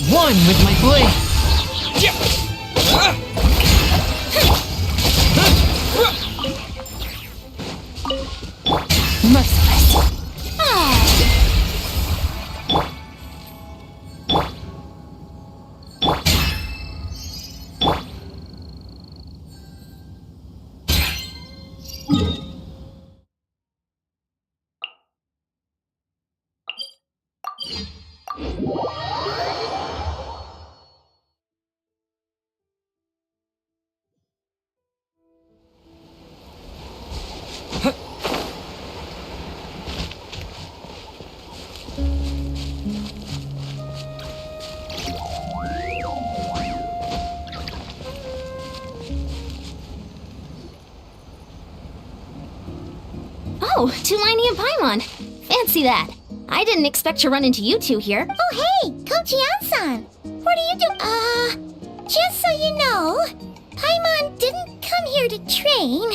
One with my blade. Merciless. Oh, Tulani and Paimon. Fancy that. I didn't expect to run into you two here. Oh, hey, Coach Yan-san. What are you doing? Just so you know, Paimon didn't come here to train.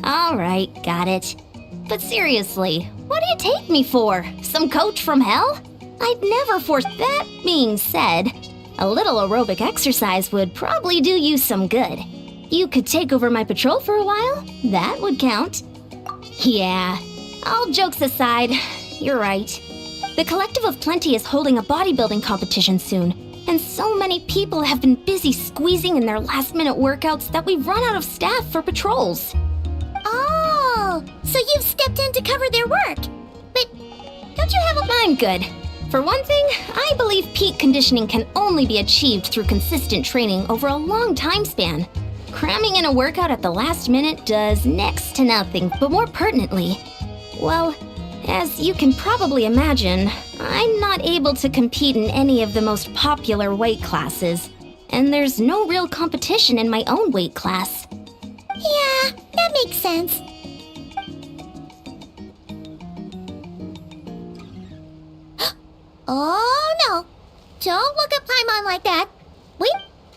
All right, got it. But seriously, what do you take me for? Some coach from hell? I'd never force. That being said, a little aerobic exercise would probably do you some good. You could take over my patrol for a while. That would count. Yeah, all jokes aside, you're right. The Collective of Plenty is holding a bodybuilding competition soon, and so many people have been busy squeezing in their last-minute workouts that we've run out of staff for patrols. Oh, so you've stepped in to cover their work. But don't you have a... I'm good. For one thing, I believe peak conditioning can only be achieved through consistent training over a long time span. Cramming in a workout at the last minute does next to nothing, but more pertinently, well, as you can probably imagine, I'm not able to compete in any of the most popular weight classes, and there's no real competition in my own weight class. Yeah, that makes sense. Oh no! Don't look at Paimon like that. Wait,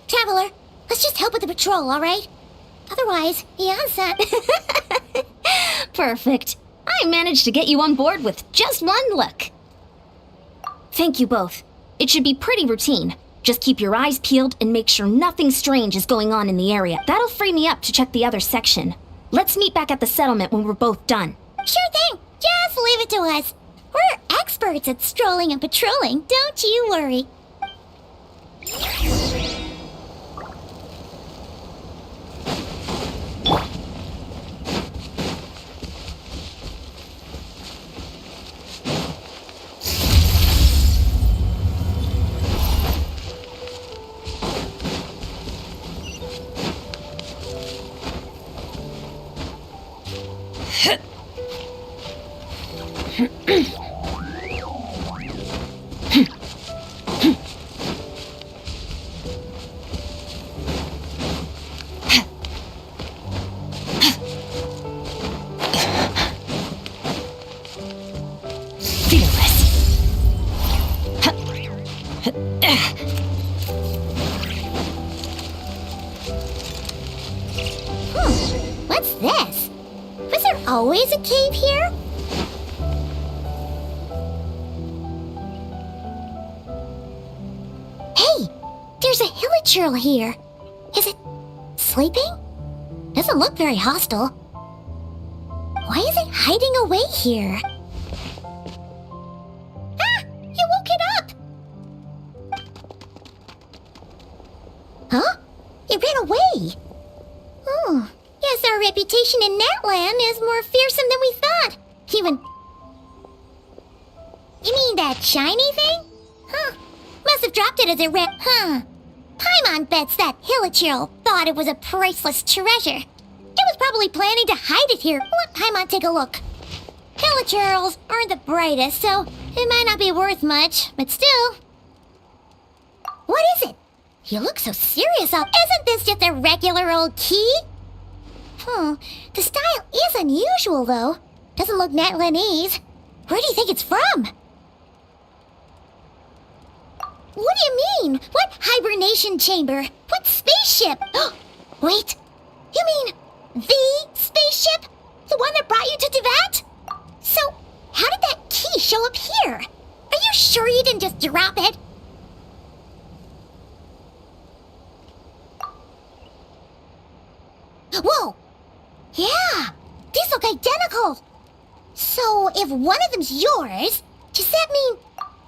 Traveler, let's just help with the patrol, alright? Otherwise, Yan-san... Perfect. I managed to get you on board with just one look. Thank you both. It should be pretty routine. Just keep your eyes peeled and make sure nothing strange is going on in the area. That'll free me up to check the other section. Let's meet back at the settlement when we're both done. Sure thing! Just leave it to us. We're experts at strolling and patrolling, don't you worry. What's this? Was there always a cave here? Hey, there's a hilichurl here. Is it sleeping? Doesn't look very hostile. Why is it hiding away here? Ah! You woke it up! Huh? It ran away. Oh, guess our reputation in that land is more fearsome than we thought. Even... You mean that shiny thing? Huh. Must have dropped it as it ran. Huh. Paimon bets that Hilichurl thought it was a priceless treasure. It was probably planning to hide it here. Let Paimon take a look. Hilichurls aren't the brightest, so it might not be worth much, but still. What is it? You look so serious. Isn't this just a regular old key? The style is unusual, though. Doesn't look Natlanese. Where do you think it's from? What do you mean? What hibernation chamber? What spaceship? Wait, you mean the spaceship? The one that brought you to Teyvat? So, how did that key show up here? Are you sure you didn't just drop it? Whoa! Yeah, these look identical. So, if one of them's yours, does that mean...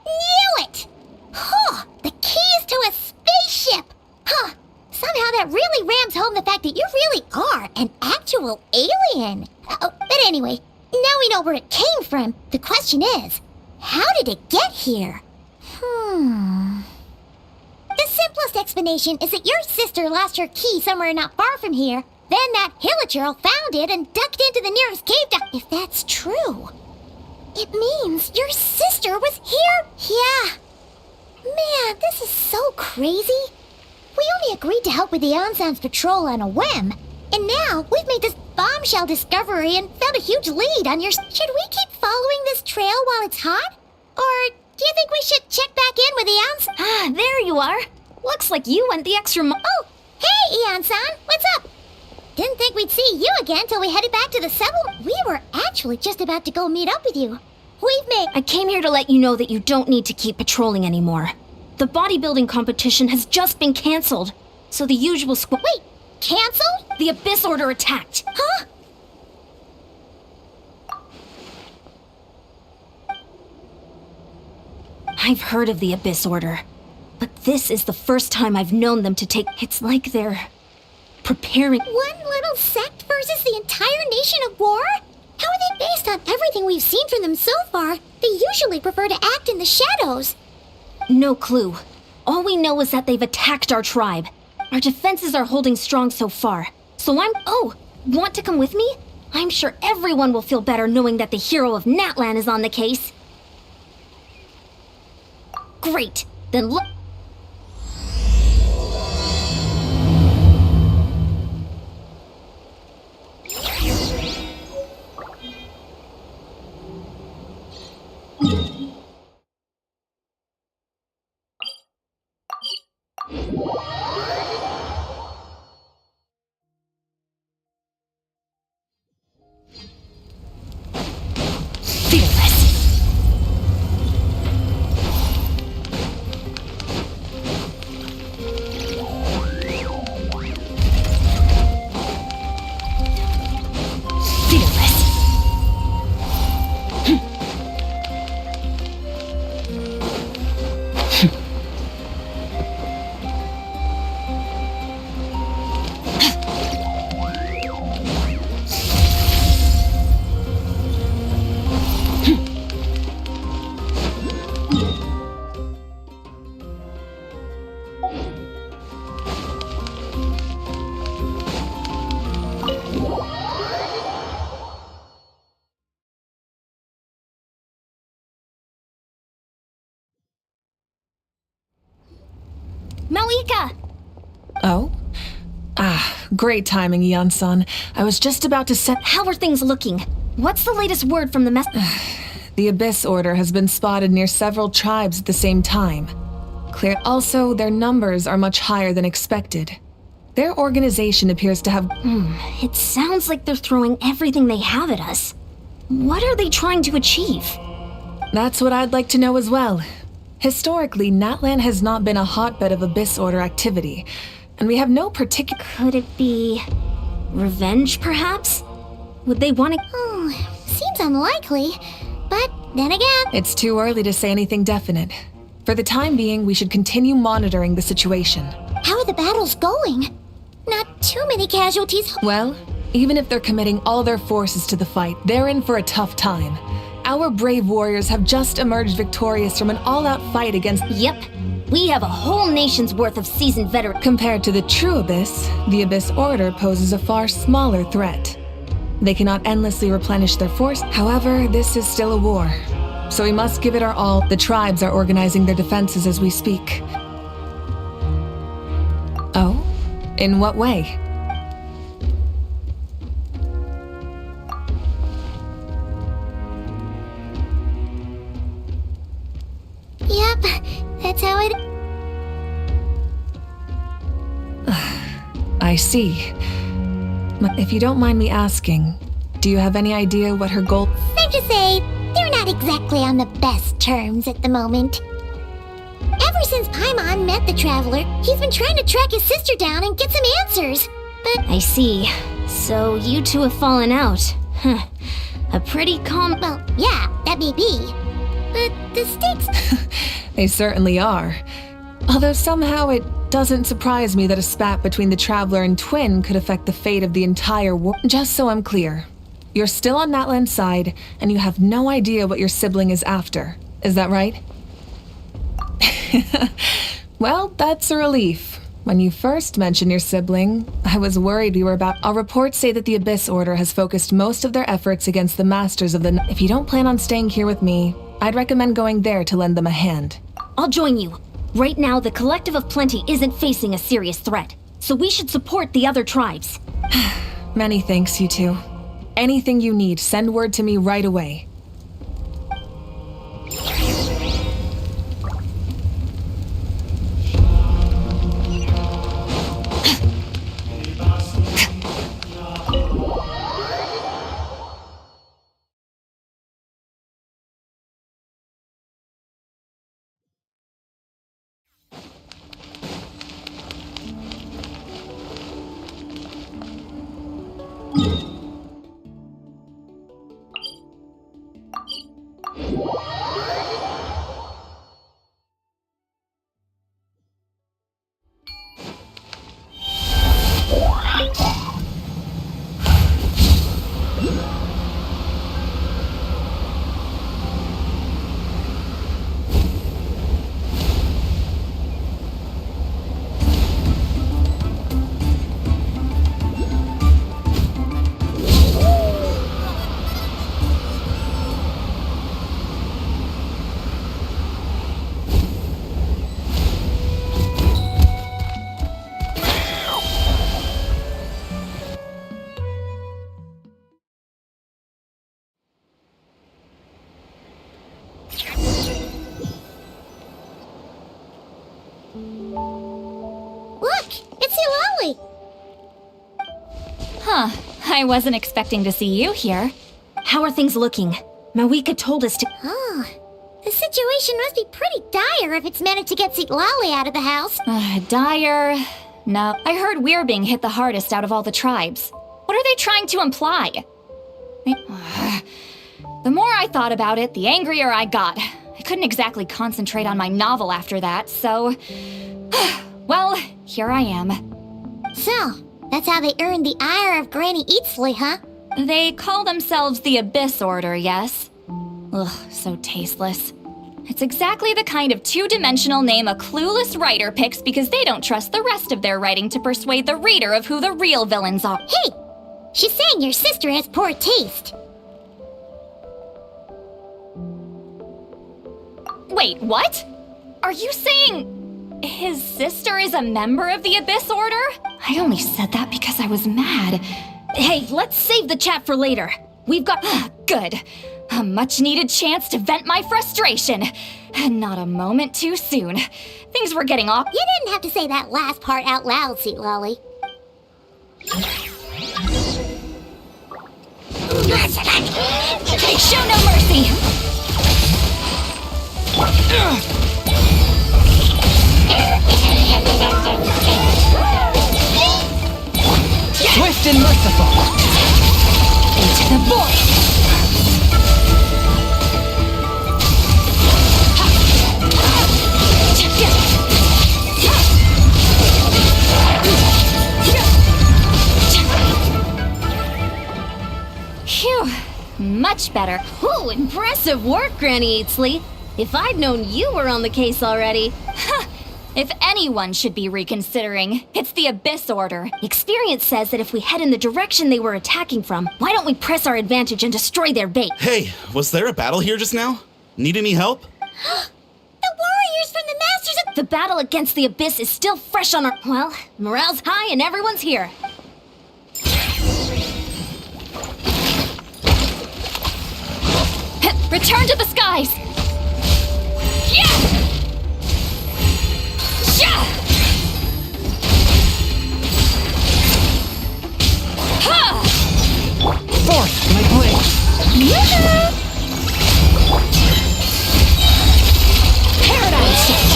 Knew it! Huh, the keys to a spaceship! Huh, somehow that really rams home the fact that you really are an actual alien. Oh, but anyway, now we know where it came from. The question is, how did it get here? The simplest explanation is that your sister lost her key somewhere not far from here. Then that Hilichurl found it and ducked into the nearest cave. If that's true, it means your sister was here? Yeah. Man, this is so crazy. We only agreed to help with the Ansan's patrol on a whim. And now we've made this bombshell discovery and found a huge lead on your... Should we keep following this trail while it's hot? Or do you think we should check back in with the Ansan? Ah, there you are. Looks like you went the extra Oh, hey, Ansan, what's up? Didn't think we'd see you again till we headed back to the settlement. We were actually just about to go meet up with you. I came here to let you know that you don't need to keep patrolling anymore. The bodybuilding competition has just been cancelled, so the usual Wait, canceled? The Abyss Order attacked. Huh? I've heard of the Abyss Order, but this is the first time I've known them to take... It's like they're... preparing... One little sect versus the entire nation of war? How are they based on everything we've seen from them so far? They usually prefer to act in the shadows. No clue. All we know is that they've attacked our tribe. Our defenses are holding strong so far. So Oh, want to come with me? I'm sure everyone will feel better knowing that the hero of Natlan is on the case. Great. Then look... Malika! Oh? Great timing, Yan-san. I was just about to set... How are things looking? What's the latest word from the The Abyss Order has been spotted near several tribes at the same time. Also, their numbers are much higher than expected. Their organization appears to have... It sounds like they're throwing everything they have at us. What are they trying to achieve? That's what I'd like to know as well. Historically, Natlan has not been a hotbed of Abyss Order activity, and we have no particular... Could it be... revenge, perhaps? Would they want to... Seems unlikely, but then again... It's too early to say anything definite. For the time being, we should continue monitoring the situation. How are the battles going? Not too many casualties. Well, even if they're committing all their forces to the fight, they're in for a tough time. Our brave warriors have just emerged victorious from an all-out fight against... Yep. We have a whole nation's worth of seasoned veterans. Compared to the true Abyss, the Abyss Order poses a far smaller threat. They cannot endlessly replenish their force. However, this is still a war. So we must give it our all. The tribes are organizing their defenses as we speak. Oh? In what way? Yep, that's how it... I see. If you don't mind me asking, do you have any idea what her goal... Safe to say, they're not exactly on the best terms at the moment. Ever since Paimon met the Traveler, he's been trying to track his sister down and get some answers. But... I see. So you two have fallen out. Huh. A pretty calm... Well, yeah, that may be. But the stakes... They certainly are. Although somehow it doesn't surprise me that a spat between the Traveler and Twin could affect the fate of the entire war. Just so I'm clear, you're still on Natlan's side, and you have no idea what your sibling is after. Is that right? Well, that's a relief. When you first mentioned your sibling, I was worried we were about... Our reports say that the Abyss Order has focused most of their efforts against the Masters of the... If you don't plan on staying here with me, I'd recommend going there to lend them a hand. I'll join you. Right now, the Collective of Plenty isn't facing a serious threat, so we should support the other tribes. Many thanks, you two. Anything you need, send word to me right away. Look, it's Eulalie! Huh. I wasn't expecting to see you here. How are things looking? Mawika told us to... Oh, the situation must be pretty dire if it's managed to get Eulalie out of the house. Dire... No. I heard we're being hit the hardest out of all the tribes. What are they trying to imply? The more I thought about it, the angrier I got. I couldn't exactly concentrate on my novel after that, so... Well, here I am. So, that's how they earned the ire of Granny Eatsley, huh? They call themselves the Abyss Order, yes? Ugh, so tasteless. It's exactly the kind of two-dimensional name a clueless writer picks because they don't trust the rest of their writing to persuade the reader of who the real villains are. Hey! She's saying your sister has poor taste. Wait, what? Are you saying his sister is a member of the Abyss Order? I only said that because I was mad. Hey, let's save the chat for later. We've got... Good. A much-needed chance to vent my frustration. And not a moment too soon. Things were getting off... You didn't have to say that last part out loud, Eulalie. Show no mercy! Swift and merciful! Into the void! Phew, Much better. Ooh, impressive work, Granny Eatsley. If I'd known you were on the case already. If anyone should be reconsidering, it's the Abyss Order. Experience says that if we head in the direction they were attacking from, why don't we press our advantage and destroy their bait? Hey, was there a battle here just now? Need any help? The warriors from the Masters of... The battle against the Abyss is still fresh on our... Well, morale's high and everyone's here. Return to the skies! Yeah! Yeah! Ha! Force my blade. Paradigm shift!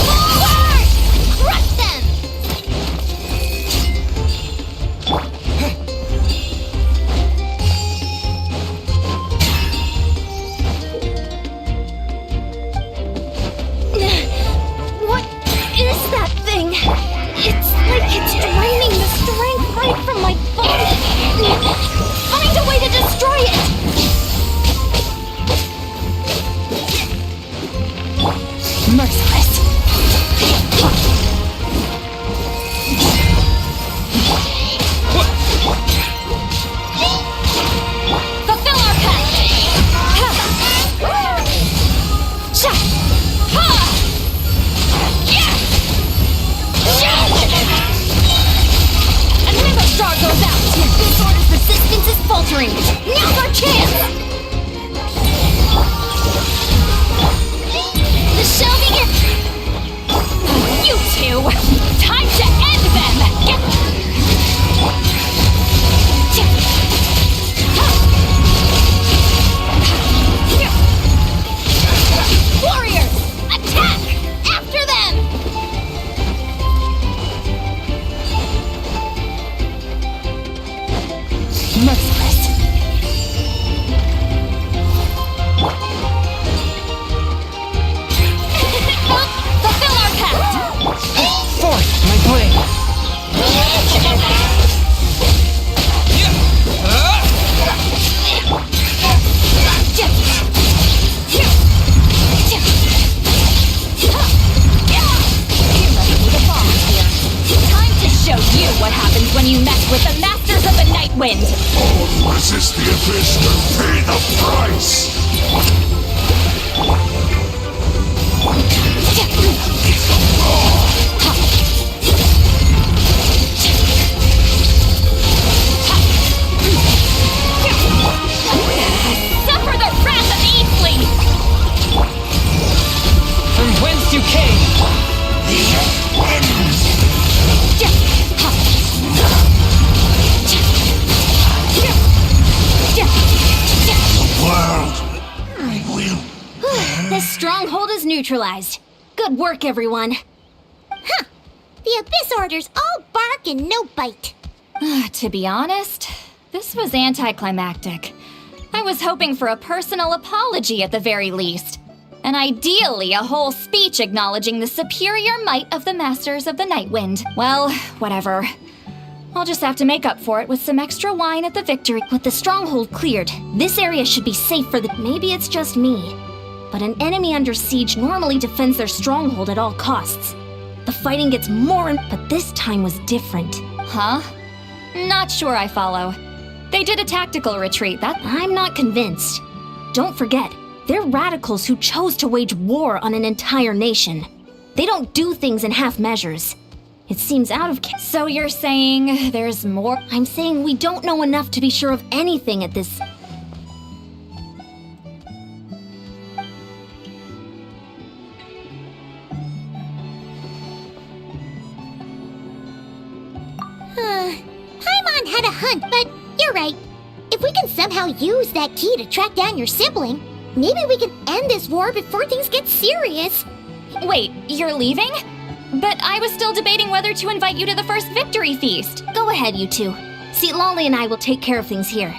Forward! Crush them! What is that thing? It's like it's draining the strength right from my body. Find a way to destroy it! Merciless! Fulfill our pact! Sha! Ha! Yeah! Another star goes out! This order's resistance is faltering. Now's our chance! The shall begin! You two! Time to end them! Get... Warriors! Attack! After them! Merciless! Fulfill our pact! Force my blade. Time to show you what happens when you mess with the Masters of the Night Wind! Resist the abyss and pay the price! Suffer the wrath of Eastly! From whence you came. World, I will. This stronghold is neutralized. Good work, everyone. The Abyss Order's all bark and no bite. To be honest, this was anticlimactic. I was hoping for a personal apology at the very least. And ideally, a whole speech acknowledging the superior might of the Masters of the Night Wind. Well, whatever. I'll just have to make up for it with some extra wine at the victory. With the stronghold cleared, this area should be safe for the... Maybe it's just me. But an enemy under siege normally defends their stronghold at all costs. The fighting gets more but this time was different. Huh? Not sure I follow. They did a tactical retreat, I'm not convinced. Don't forget, they're radicals who chose to wage war on an entire nation. They don't do things in half measures. It seems out of... So you're saying there's more? I'm saying we don't know enough to be sure of anything at this... Paimon had a hunt, but you're right. If we can somehow use that key to track down your sibling, maybe we can end this war before things get serious. Wait, you're leaving? But I was still debating whether to invite you to the first victory feast. Go ahead, you two. See, Lolly and I will take care of things here.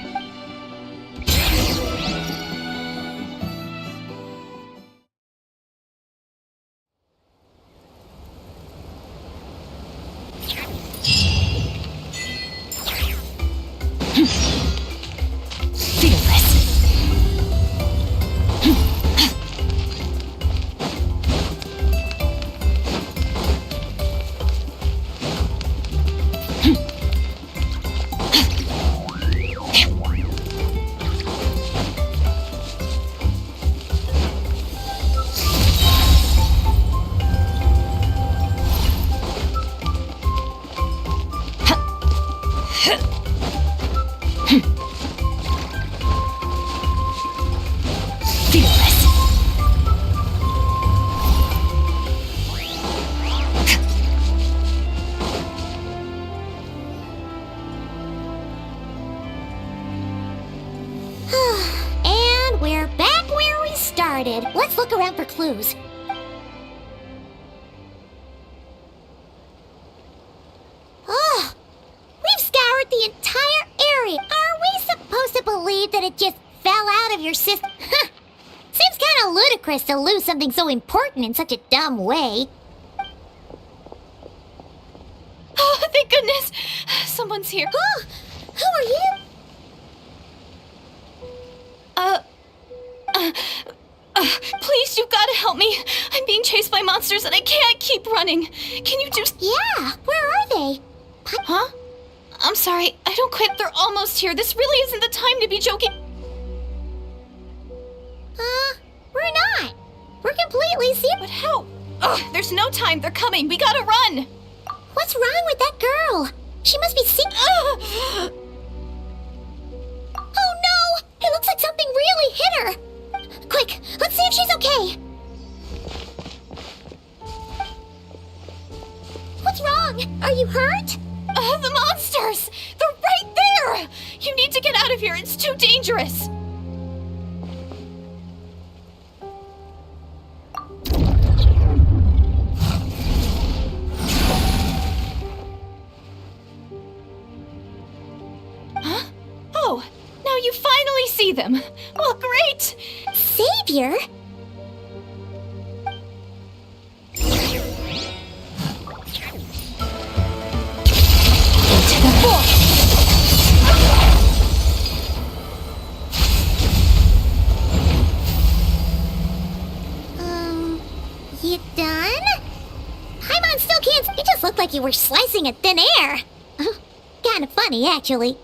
Feel this. Fearless. And we're back where we started. Let's look around for clues. Oh, we've scoured the entire area. Are we supposed to believe that it just fell out of your system? Seems kind of ludicrous to lose something so important in such a dumb way. Oh, thank goodness. Someone's here. Oh, who are you? Please, you've got to help me. I'm being chased by monsters and I can't keep running. Can you just... Yeah, where are they? Huh? I'm sorry. I don't quit. They're almost here. This really isn't the time to be joking. We're not. We're completely serious. But how? Ugh, there's no time. They're coming. We gotta run. What's wrong with that girl? She must be sick. Ugh. Oh no! It looks like something really hit her. Quick, let's see if she's okay. What's wrong? Are you hurt? The monsters! They're right there! You need to get out of here. It's too dangerous. Huh? Oh, now you finally see them. Well, great! Savior? Into the forest! You done? Paimon still can't. It just looked like you were slicing at thin air. Kind of funny, actually.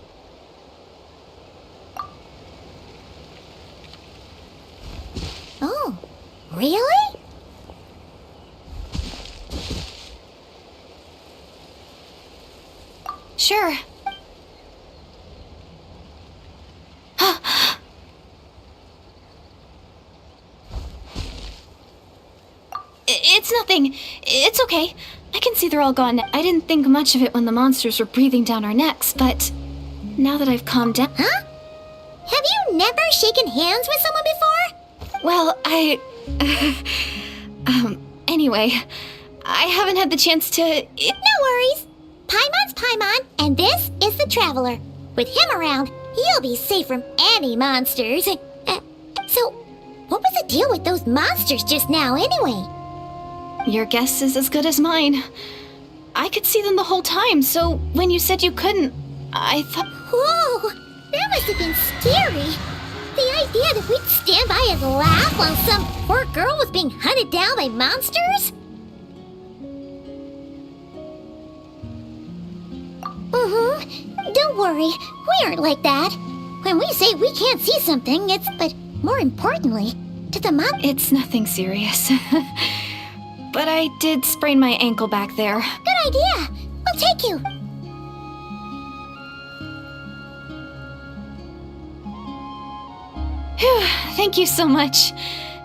Oh, really? Sure. It's nothing. It's okay. I can see they're all gone. I didn't think much of it when the monsters were breathing down our necks, but now that I've calmed down... Huh? Have you never shaken hands with someone before? Well, anyway, I haven't had the chance to... No worries. Paimon's Paimon, and this is the Traveler. With him around, you'll be safe from any monsters. So, what was the deal with those monsters just now, anyway? Your guess is as good as mine. I could see them the whole time, so when you said you couldn't, I thought... Whoa! That must have been scary. The idea that we'd stand by and laugh while some poor girl was being hunted down by monsters? Don't worry, we aren't like that. When we say we can't see something, it's... But more importantly, to the It's nothing serious. But I did sprain my ankle back there. Good idea. We'll take you. Phew, thank you so much.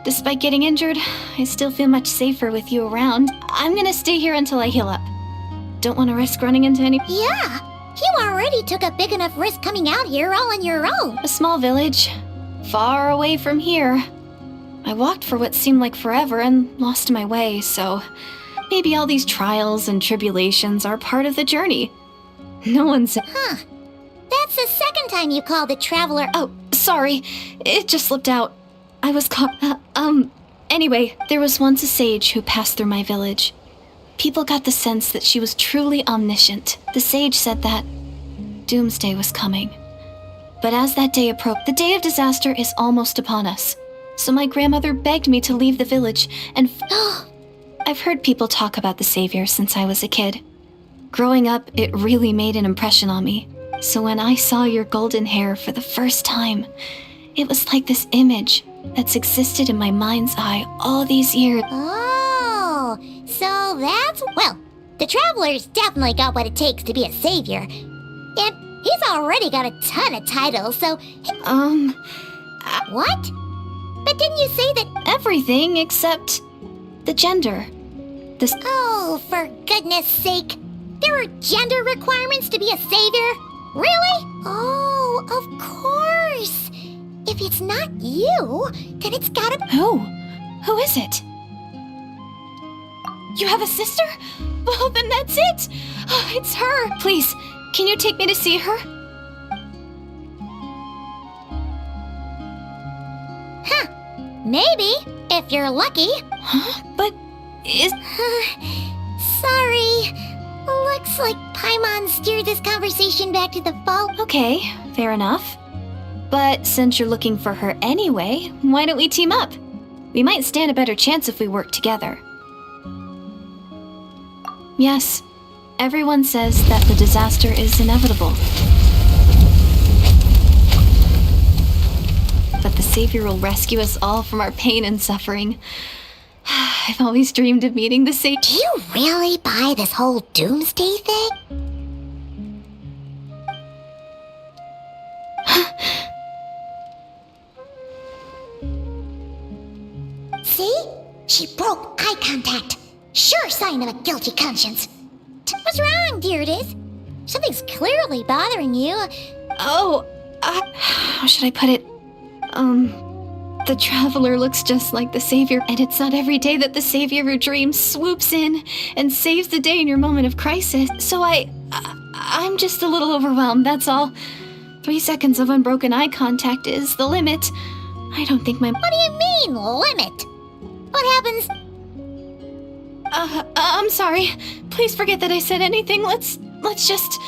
Despite getting injured, I still feel much safer with you around. I'm gonna stay here until I heal up. Don't want to risk running into any... Yeah, you already took a big enough risk coming out here all on your own. A small village, far away from here. I walked for what seemed like forever and lost my way, so maybe all these trials and tribulations are part of the journey. No one's... Huh. That's the second time you called the Traveler... Oh, sorry. It just slipped out. I was caught... Anyway, there was once a sage who passed through my village. People got the sense that she was truly omniscient. The sage said that doomsday was coming. But as that day approached, the day of disaster is almost upon us. So my grandmother begged me to leave the village and... I've heard people talk about the Savior since I was a kid. Growing up, it really made an impression on me. So when I saw your golden hair for the first time, it was like this image that's existed in my mind's eye all these years. Oh, so that's... Well, the Traveler's definitely got what it takes to be a savior. And He's already got a ton of titles, so... What? But didn't you say that... Everything except the gender. Oh, for goodness sake. There are gender requirements to be a savior? Really? Oh, of course. If it's not you, then it's gotta be... Who? Who is it? You have a sister? Well, then that's it. Oh, it's her. Please, can you take me to see her? Huh. Maybe, if you're lucky. Huh? But is... Sorry. Looks like Paimon steered this conversation back to the fall. Okay, fair enough. But since you're looking for her anyway, why don't we team up? We might stand a better chance if we work together. Yes, everyone says that the disaster is inevitable. But the Savior will rescue us all from our pain and suffering. I've always dreamed of meeting the Savior. Do you really buy this whole doomsday thing? See? She broke eye contact. Sure sign of a guilty conscience. What's wrong, Deirdis? Something's clearly bothering you. Oh, how should I put it? The Traveler looks just like the Savior, and it's not every day that the Savior of your dreams swoops in and saves the day in your moment of crisis. So I'm just a little overwhelmed, that's all. 3 seconds of unbroken eye contact is the limit. I don't think my... What do you mean, limit? What happens? I'm sorry. Please forget that I said anything. Let's just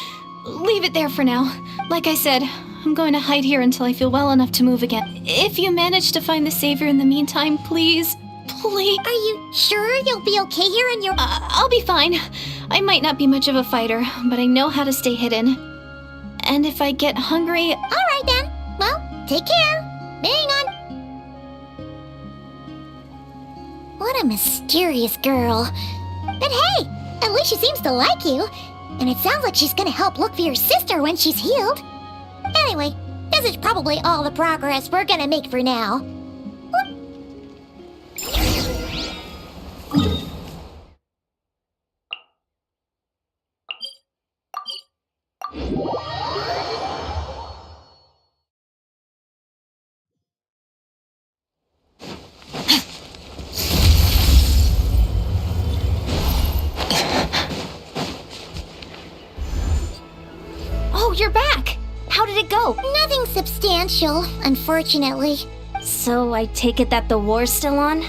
leave it there for now. Like I said, I'm going to hide here until I feel well enough to move again. If you manage to find the Savior in the meantime, please. Are you sure you'll be okay here in your... I'll be fine. I might not be much of a fighter, but I know how to stay hidden. And if I get hungry... All right then. Well, take care. Hang on. What a mysterious girl. But hey, at least she seems to like you. And it sounds like she's gonna help look for your sister when she's healed. Anyway, this is probably all the progress we're gonna make for now. Oh, you're back! How did it go? Nothing substantial, unfortunately. So I take it that the war's still on?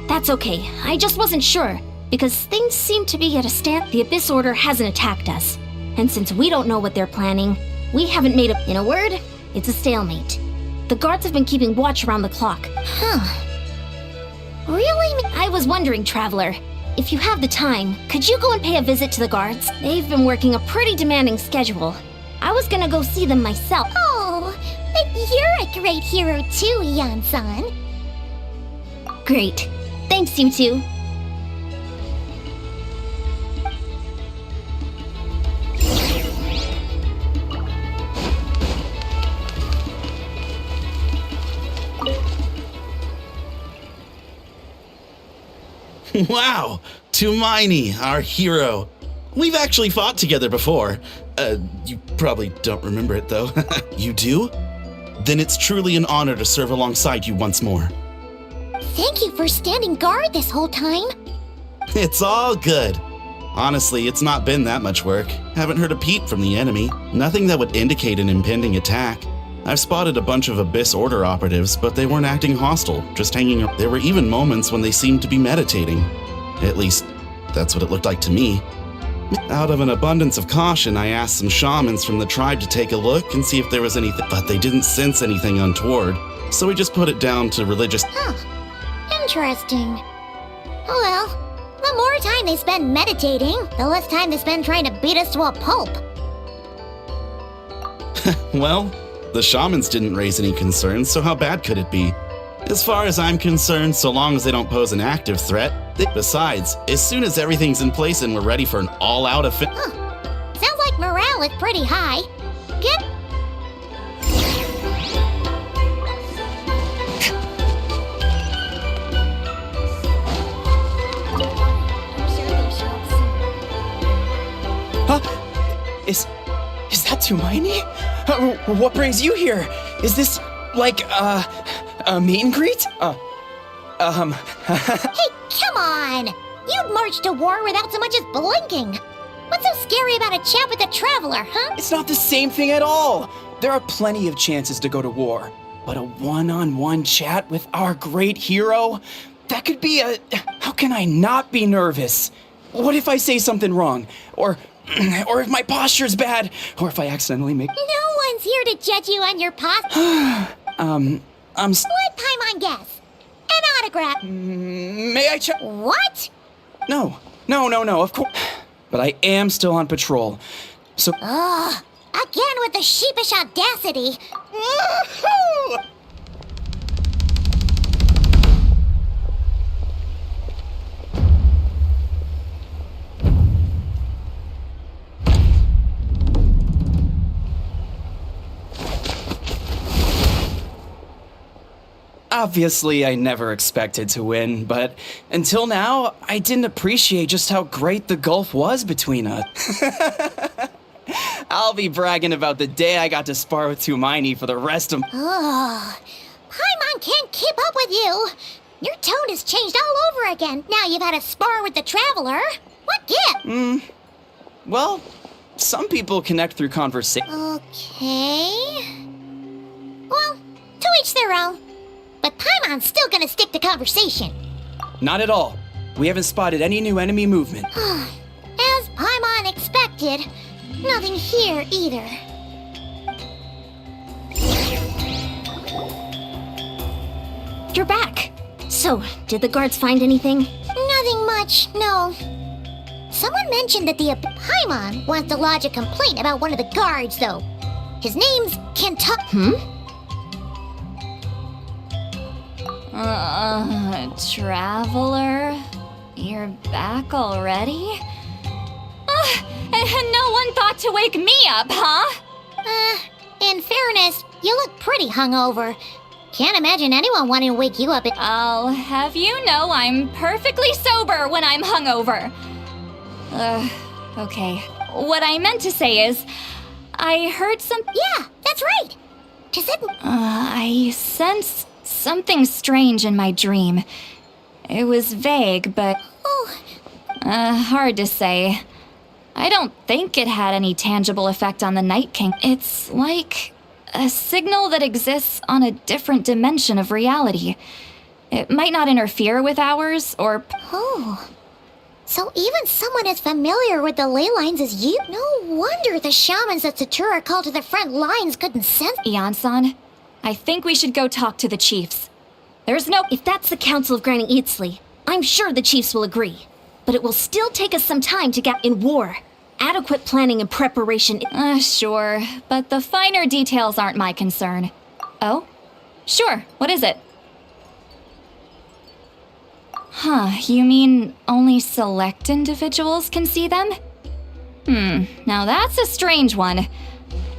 That's okay. I just wasn't sure. Because things seem to be at a stand. The Abyss Order hasn't attacked us. And since we don't know what they're planning, we haven't made a... In a word, it's a stalemate. The guards have been keeping watch around the clock. Huh. Really? I was wondering, Traveler, if you have the time, could you go and pay a visit to the guards? They've been working a pretty demanding schedule. I was gonna go see them myself. Oh, but you're a great hero too, Yan-san. Great. Thanks, you two. Wow, Tumaini, our hero. We've actually fought together before. You probably don't remember it though. You do? Then it's truly an honor to serve alongside you once more. Thank you for standing guard this whole time. It's all good. Honestly, it's not been that much work. Haven't heard a peep from the enemy. Nothing that would indicate an impending attack. I've spotted a bunch of Abyss Order operatives, but they weren't acting hostile, just hanging up. There were even moments when they seemed to be meditating. At least, that's what it looked like to me. Out of an abundance of caution, I asked some shamans from the tribe to take a look and see if there was anything, but they didn't sense anything untoward, so we just put it down to religious. Huh. Interesting. Oh well, the more time they spend meditating, the less time they spend trying to beat us to a pulp. Well, the shamans didn't raise any concerns, so how bad could it be? As far as I'm concerned, so long as they don't pose an active threat. Besides, as soon as everything's in place and we're ready for an all-out offensive... Huh. Sounds like morale is pretty high. Get Huh? Is that Tumaini? What brings you here? Is this like a meet and greet? Hey, come on! You'd march to war without so much as blinking. What's so scary about a chat with a traveler, huh? It's not the same thing at all. There are plenty of chances to go to war, but a one-on-one chat with our great hero? That could be a... How can I not be nervous? What if I say something wrong? Or if my posture's bad? Or if I accidentally make... No one's here to judge you on your posture. Let Paimon guess. An autograph. May I check? What? No, of course. But I am still on patrol. So... Ugh. Again with the sheepish audacity. Obviously, I never expected to win, but until now, I didn't appreciate just how great the gulf was between us. I'll be bragging about the day I got to spar with Tumaini for the rest of... Ugh. Paimon can't keep up with you. Your tone has changed all over again. Now you've had a spar with the traveler. What gift? Well, some people connect through conversation. Okay. Well, to each their own. But Paimon's still gonna stick to conversation. Not at all. We haven't spotted any new enemy movement. As Paimon expected, nothing here either. You're back. So, did the guards find anything? Nothing much, no. Someone mentioned that the Paimon wants to lodge a complaint about one of the guards, though. His name's Kentucky. Traveler? You're back already? And no one thought to wake me up, huh? In fairness, you look pretty hungover. Can't imagine anyone wanting to wake you up. I'll have you know I'm perfectly sober when I'm hungover. Okay. What I meant to say is, I heard some... Yeah, that's right. Does it... I sensed something strange in my dream. It was vague, but... hard to say. I don't think it had any tangible effect on the Night King. It's like a signal that exists on a different dimension of reality. It might not interfere with ours, or... Oh. So even someone as familiar with the ley lines as you? No wonder the shamans that Satura called to the front lines couldn't sense... Ian-san, I think we should go talk to the chiefs. There's no... If that's the Council of Granny Eatsley, I'm sure the chiefs will agree. But it will still take us some time to get in war. Adequate planning and preparation... Sure, but the finer details aren't my concern. Oh? Sure, what is it? You mean only select individuals can see them? Now that's a strange one.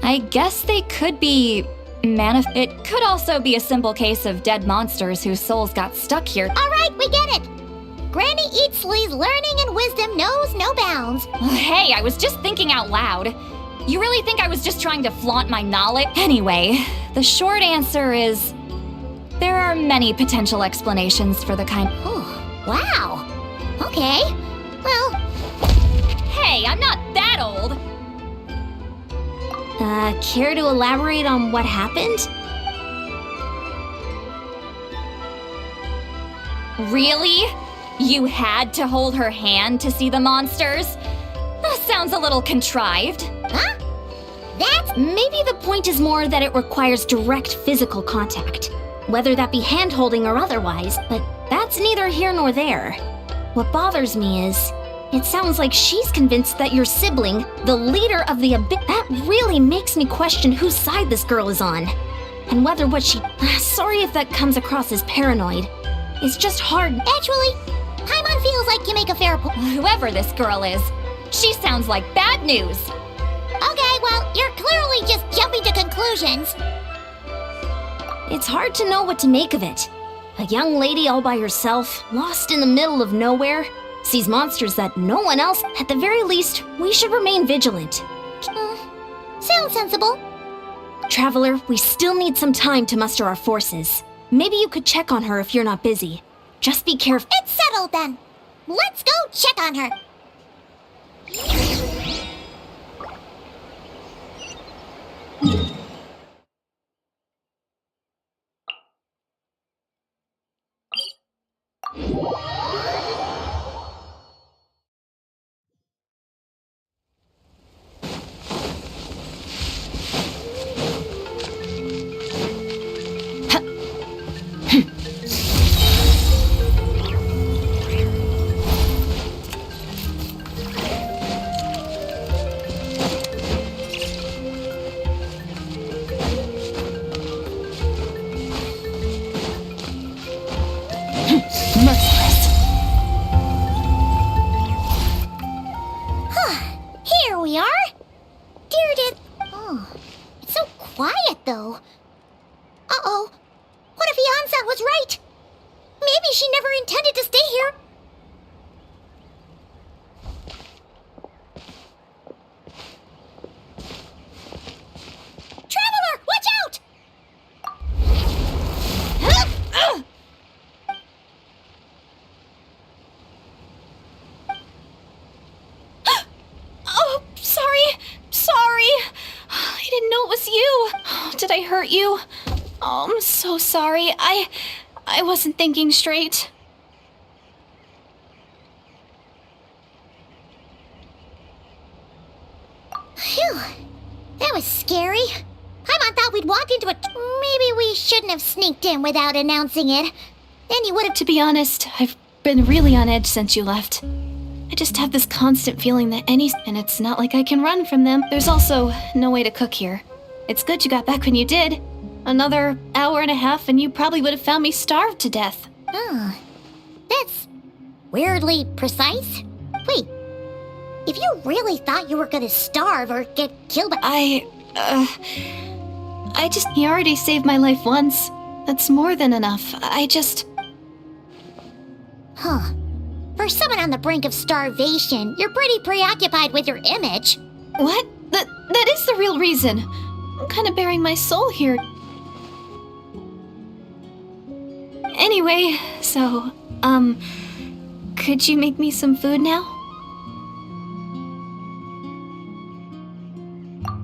I guess they could be... It could also be a simple case of dead monsters whose souls got stuck here. All right, we get it. Granny Eatsley's learning and wisdom knows no bounds. Hey, I was just thinking out loud. You really think I was just trying to flaunt my knowledge? Anyway, the short answer is... There are many potential explanations for the kind... Oh, wow. Okay. Well... Hey, I'm not that old! Care to elaborate on what happened? Really? You had to hold her hand to see the monsters? That sounds a little contrived. Huh? That's... Maybe the point is more that it requires direct physical contact. Whether that be hand-holding or otherwise, but that's neither here nor there. What bothers me is... It sounds like she's convinced that your sibling, the leader of the Abyss... That really makes me question whose side this girl is on. And whether what she... Sorry if that comes across as paranoid. It's just hard... Actually, Paimon feels like you make a fair point. Whoever this girl is, she sounds like bad news. clearly just jumping to conclusions. It's hard to know what to make of it. A young lady all by herself, lost in the middle of nowhere, sees monsters that no one else. At the very least, we should remain vigilant. Sounds sensible. Traveler, we still need some time to muster our forces. Maybe you could check on her if you're not busy. Just be careful. It's settled then. Let's go check on her. Here we are. Oh, it's so quiet though. Uh-oh. What if Yansan was right? Maybe she never intended to stay here. Traveler, watch out! Oh, sorry. I didn't know it was you. Did I hurt you? Oh, I'm so sorry. I wasn't thinking straight. Phew. That was scary. Paimon thought we'd walk into it. Maybe we shouldn't have sneaked in without announcing it. Then you would have... To be honest, I've been really on edge since you left. I just have this constant feeling that and it's not like I can run from them. There's also no way to cook here. It's good you got back when you did. Another hour and a half and you probably would have found me starved to death. Oh, that's weirdly precise. Wait, if you really thought you were gonna starve or get killed by... He already saved my life once. That's more than enough. Huh. For someone on the brink of starvation, you're pretty preoccupied with your image. What? That is the real reason. I'm kind of bearing my soul here. Anyway, so, could you make me some food now?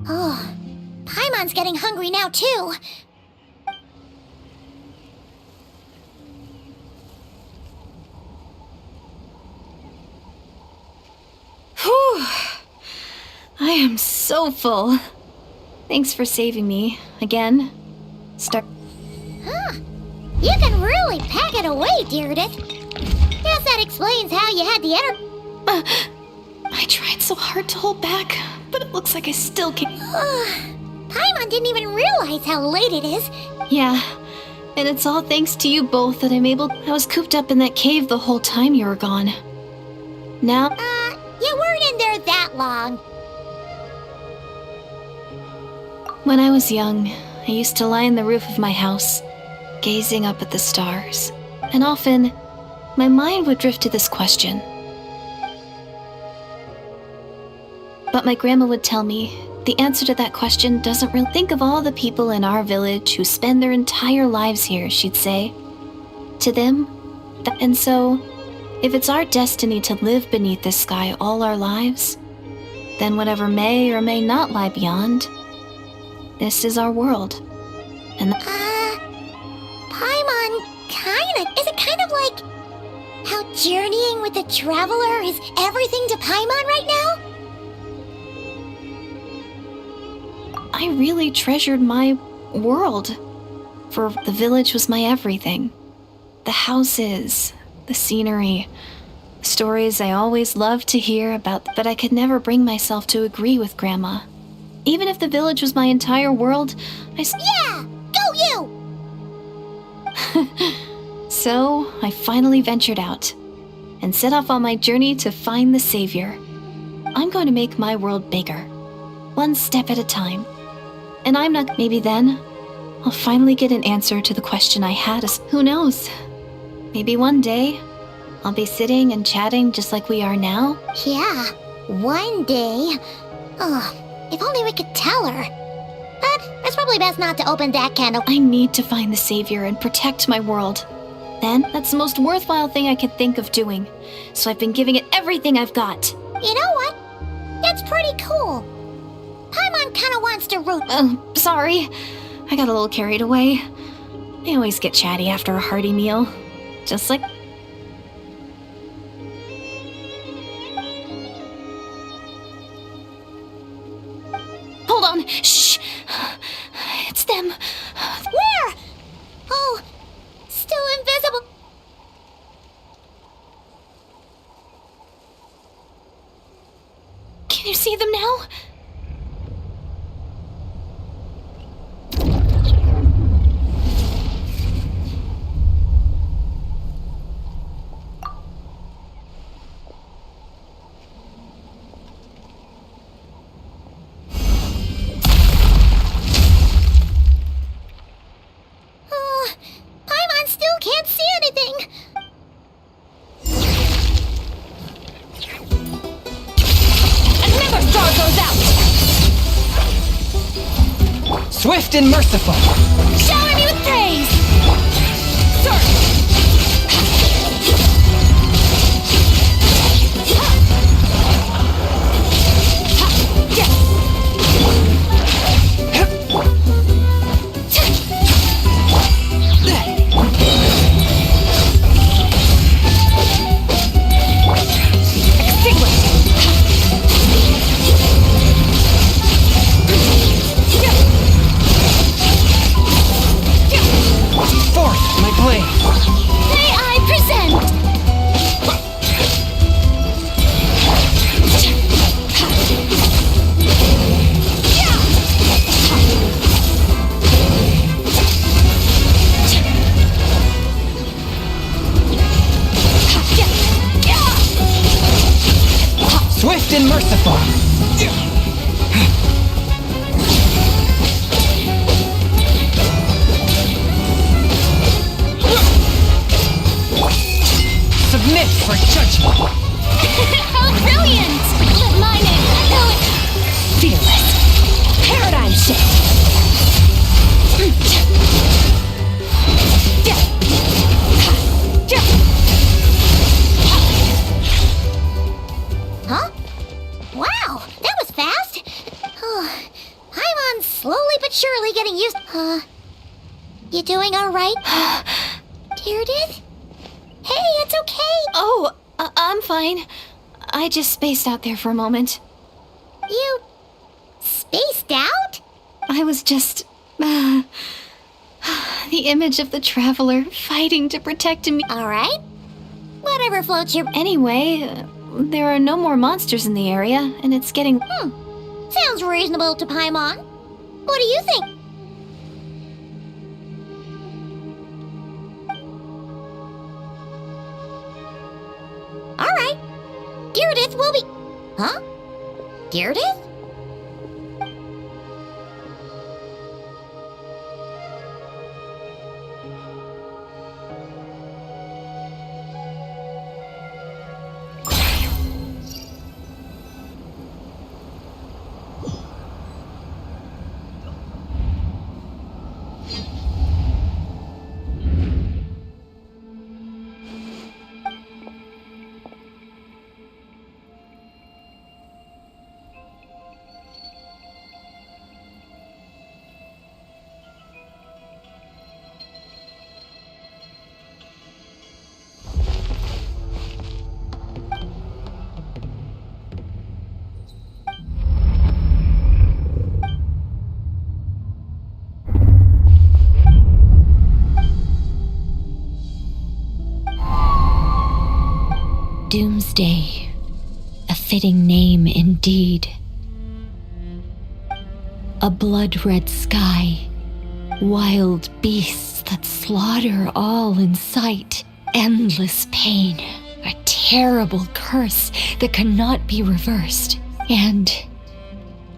Oh, Paimon's getting hungry now too. Whew. I am so full. Thanks for saving me, again. You can really pack it away, Deirdith. Guess that explains how you had the energy. I tried so hard to hold back, but it looks like I still can't. Paimon didn't even realize how late it is. Yeah, and it's all thanks to you both that I was cooped up in that cave the whole time you were gone. Now... You weren't in there that long. When I was young, I used to lie on the roof of my house, gazing up at the stars. And often, my mind would drift to this question. But my grandma would tell me, the answer to that question doesn't really... Think of all the people in our village who spend their entire lives here, she'd say. To them, and so, if it's our destiny to live beneath this sky all our lives, then whatever may or may not lie beyond, this is our world. And Paimon, is it kind of like how journeying with the Traveler is everything to Paimon right now? I really treasured my world, for the village was my everything. The houses, the scenery, stories I always loved to hear about, but I could never bring myself to agree with Grandma. Even if the village was my entire world, Yeah! Go you! So, I finally ventured out, and set off on my journey to find the Savior. I'm going to make my world bigger, one step at a time. And I'm not. Maybe then I'll finally get an answer to the question I had. Who knows? Maybe one day I'll be sitting and chatting just like we are now. Yeah, one day. Oh, if only we could tell her. But it's probably best not to open that can of. I need to find the savior and protect my world. Then that's the most worthwhile thing I could think of doing. So I've been giving it everything I've got. You know what? That's pretty cool. Paimon kinda wants to root. Sorry. I got a little carried away. I always get chatty after a hearty meal. Just like... Hold on. Shh. It's them. Where? Oh, still invisible. Can you see them now? Oh, Paimon still can't see anything. Another star goes out! Swift and merciful. Shower me with praise! Sir! Forth, my blade. May I present? Swift and merciful. Submit for judgment. How brilliant! Let my name echo it. Fearless. Paradigm shift. Huh? Wow, that was fast. Oh, Paimon's slowly but surely getting used. You doing all right, Deirdre? Hey, it's okay. Oh, I'm fine. I just spaced out there for a moment. You spaced out? I was just... the image of the traveler fighting to protect me. All right. Whatever floats your. Anyway, there are no more monsters in the area, and it's getting... Sounds reasonable to Paimon. What do you think? All right. Deirdre will be. Huh? Deirdre? Doomsday, a fitting name indeed. A blood-red sky, wild beasts that slaughter all in sight, endless pain, a terrible curse that cannot be reversed, and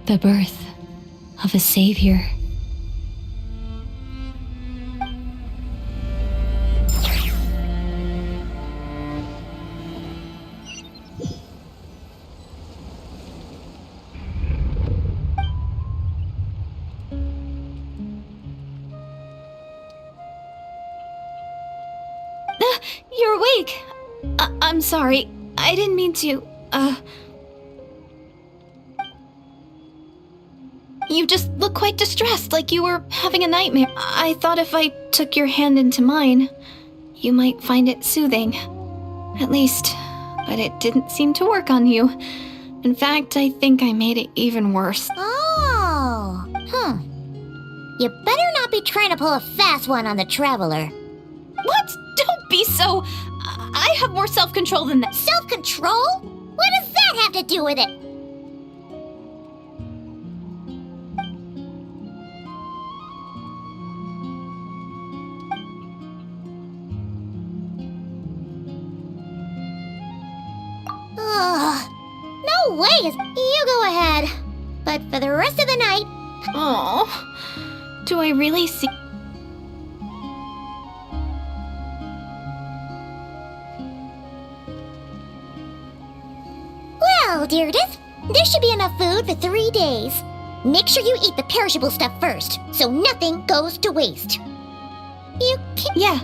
the birth of a savior you're awake. I'm sorry. I didn't mean to, You just look quite distressed, like you were having a nightmare. I thought if I took your hand into mine, you might find it soothing. At least, but it didn't seem to work on you. In fact, I think I made it even worse. Oh, You better not be trying to pull a fast one on the Traveler. What? Don't be so... I have more self-control than that. Self-control? What does that have to do with it? Ugh, no way is... You go ahead. But for the rest of the night... Oh, do I really see... Well, Deirdith, there should be enough food for 3 days. Make sure you eat the perishable stuff first, so nothing goes to waste. You can... Yeah,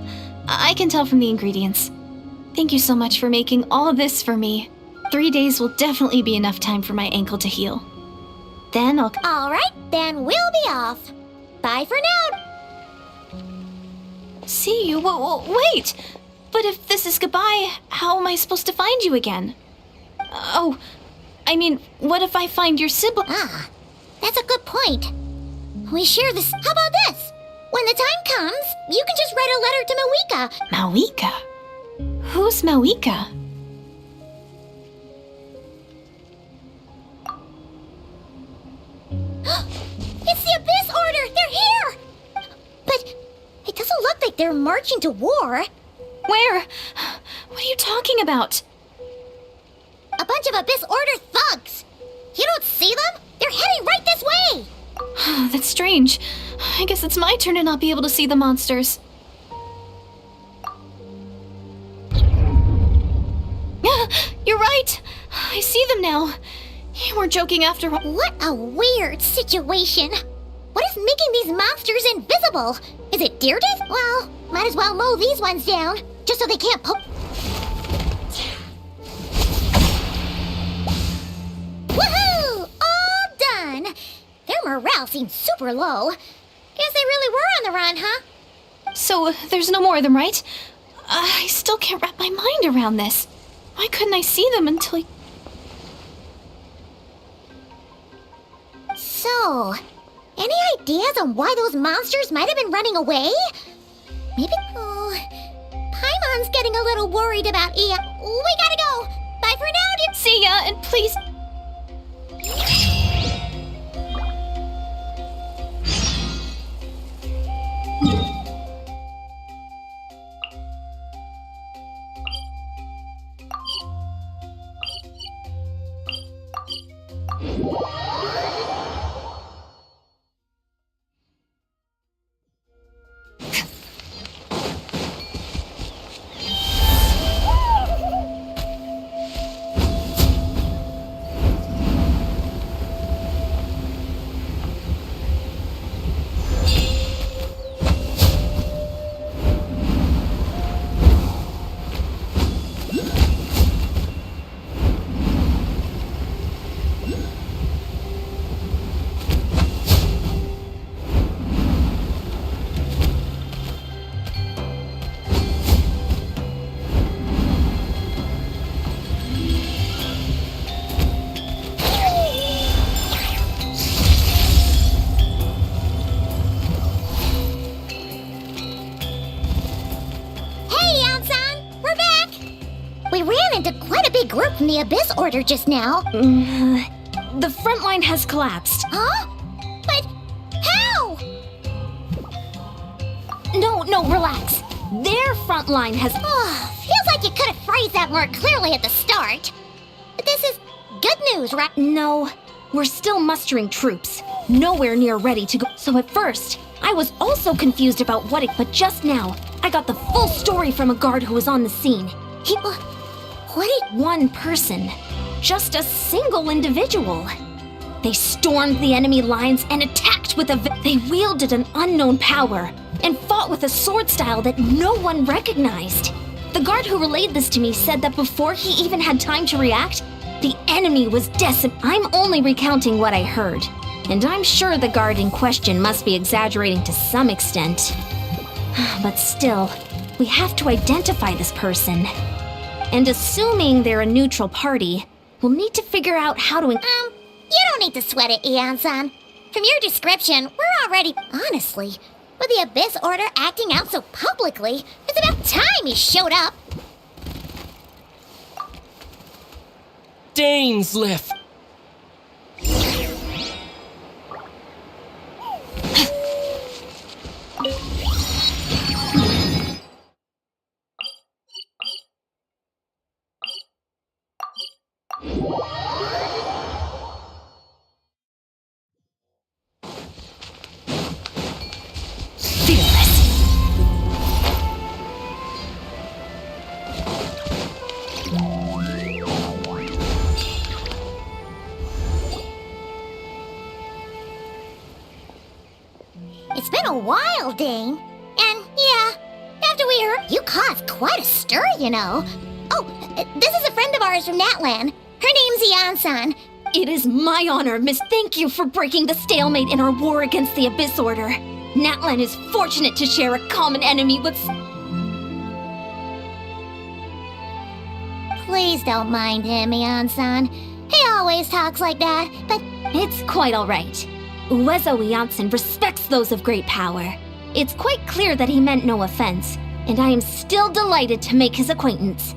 I can tell from the ingredients. Thank you so much for making all of this for me. 3 days will definitely be enough time for my ankle to heal. Then I'll... All right, then we'll be off. Bye for now. See you? Wait! But if this is goodbye, how am I supposed to find you again? Oh, I mean, what if I find your sibling? Ah, that's a good point. We share this. How about this? When the time comes, you can just write a letter to Mawika. Mawika? Who's Mawika? It's the Abyss Order! They're here! But it doesn't look like they're marching to war. Where? What are you talking about? A bunch of Abyss Order thugs. You don't see them? They're heading right this way. That's strange. I guess it's my turn to not be able to see the monsters. You're right. I see them now. You were joking after all. What a weird situation. What is making these monsters invisible? Is it Deirdith? Well, might as well mow these ones down, just so they can't poke. Woohoo! All done. Their morale seems super low. Guess they really were on the run, huh? So, there's no more of them, right? I still can't wrap my mind around this. Why couldn't I see them until So, any ideas on why those monsters might have been running away? Maybe... Oh, Paimon's getting a little worried about Ia. We gotta go. Bye for now, dear. See ya, and please... Group from the Abyss Order just now. The front line has collapsed. Huh? But how? No, relax. Their front line has... Feels like you could have phrased that more clearly at the start. But this is good news, right? No, we're still mustering troops. Nowhere near ready to go. So at first, I was also confused about what it... But just now, I got the full story from a guard who was on the scene. What did... One person. Just a single individual. They stormed the enemy lines and attacked with a... They wielded an unknown power and fought with a sword style that no one recognized. The guard who relayed this to me said that before he even had time to react, the enemy was decimated. I'm only recounting what I heard, and I'm sure the guard in question must be exaggerating to some extent. But still, we have to identify this person. And assuming they're a neutral party, we'll need to figure out how to... You don't need to sweat it, Eon-san. From your description, we're already... Honestly, with the Abyss Order acting out so publicly, it's about time you showed up. Dainsliff! It's been a while, Dane. And yeah, after we heard, you caused quite a stir, you know. Oh, this is a friend of ours from Natlan. Her name's Eon-san. It is my honor, Miss. Thank you for breaking the stalemate in our war against the Abyss Order. Natlan is fortunate to share a common enemy with... Please don't mind him, Eon-san. He always talks like that, but... It's quite all right. Uezo Janssen respects those of great power. It's quite clear that he meant no offense, and I am still delighted to make his acquaintance.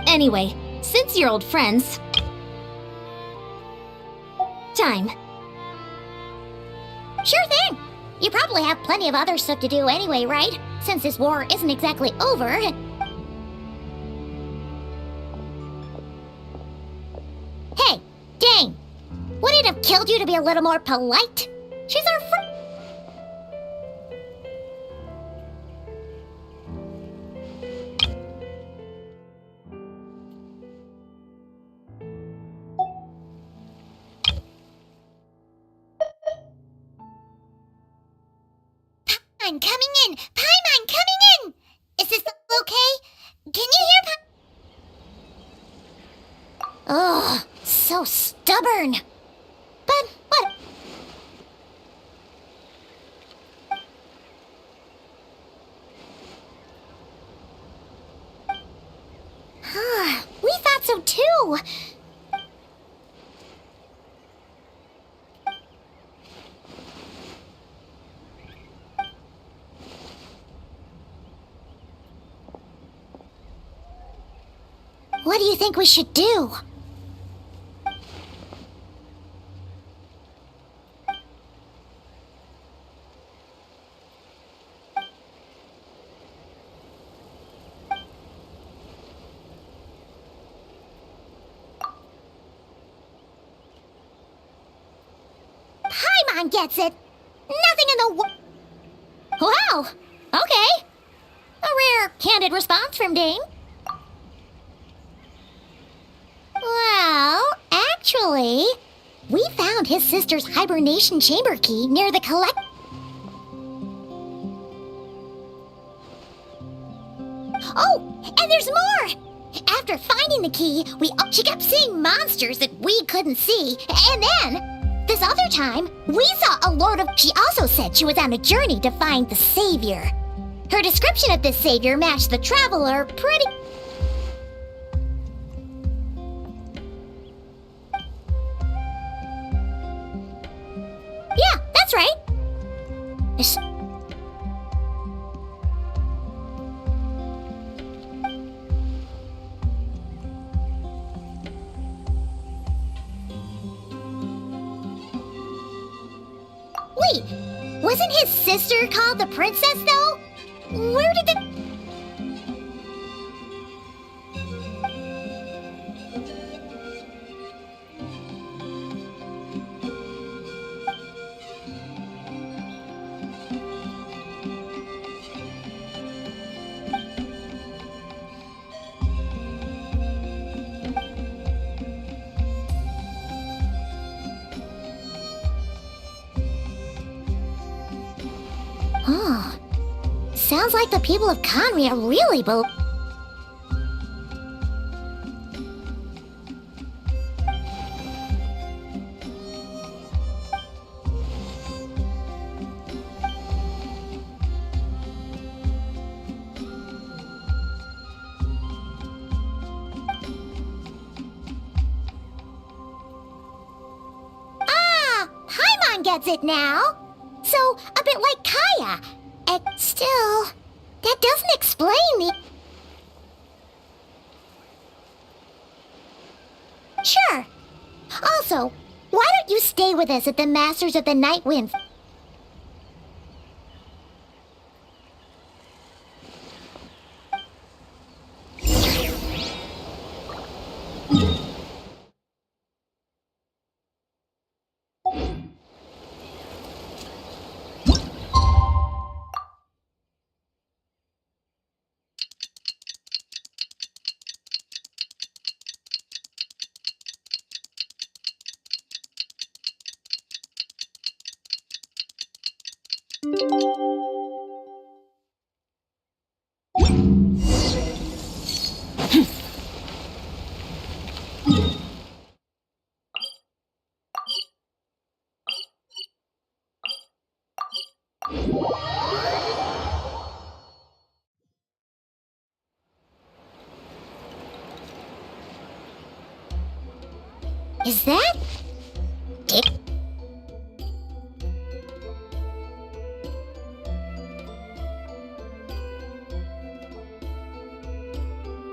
Anyway, since you're old friends... Time. Sure thing. You probably have plenty of other stuff to do anyway, right? Since this war isn't exactly over. Hey, Dane! Would it have killed you to be a little more polite? She's our friend. I'm coming in! Paimon, coming in! Is this okay? Can you hear Ugh, so stubborn. But what? We thought so too. What do you think we should do? Paimon gets it. Nothing in the Wow. Okay. A rare, candid response from Dane. Well, actually, we found his sister's hibernation chamber key near the collect... Oh, and there's more! After finding the key, she kept seeing monsters that we couldn't see, and then, this other time, we saw a lord of... She also said she was on a journey to find the savior. Her description of this savior matched the traveler pretty... Yeah, that's right. Wait, wasn't his sister called the princess, though? Where did the... Oh, sounds like the people of Conry are really gets it now. So, a bit like Kaya. And still, that doesn't explain the... Sure. Also, why don't you stay with us at the Masters of the Night Wind? Is that... it?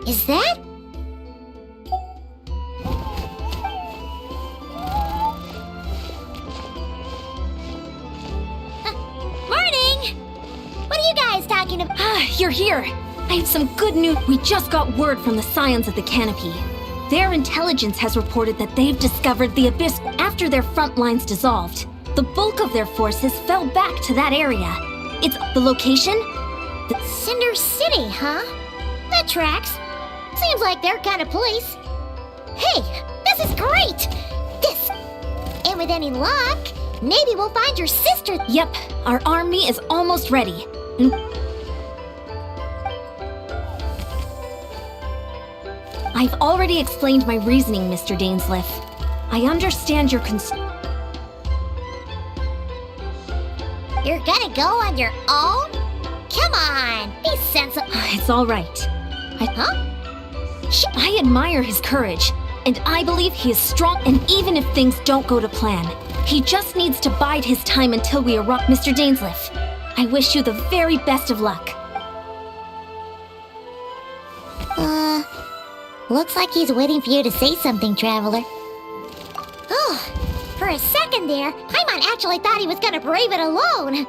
Is that... Morning! What are you guys talking about? You're here. I have some good news. We just got word from the Scions of the Canopy. Their intelligence has reported that they've discovered the Abyss after their front lines dissolved. The bulk of their forces fell back to that area. It's the location? The Cinder City, huh? That tracks. Seems like their kind of place. Hey, this is great! This... And with any luck, maybe we'll find your sister. Yep, our army is almost ready. I've already explained my reasoning, Mr. Dainsleif. I understand your You're gonna go on your own? Come on, be sensible. It's all right. Huh? I admire his courage, and I believe he is strong, and even if things don't go to plan, he just needs to bide his time until we arrive. Mr. Dainsleif, I wish you the very best of luck. Looks like he's waiting for you to say something, Traveler. Oh, for a second there, Paimon actually thought he was gonna brave it alone.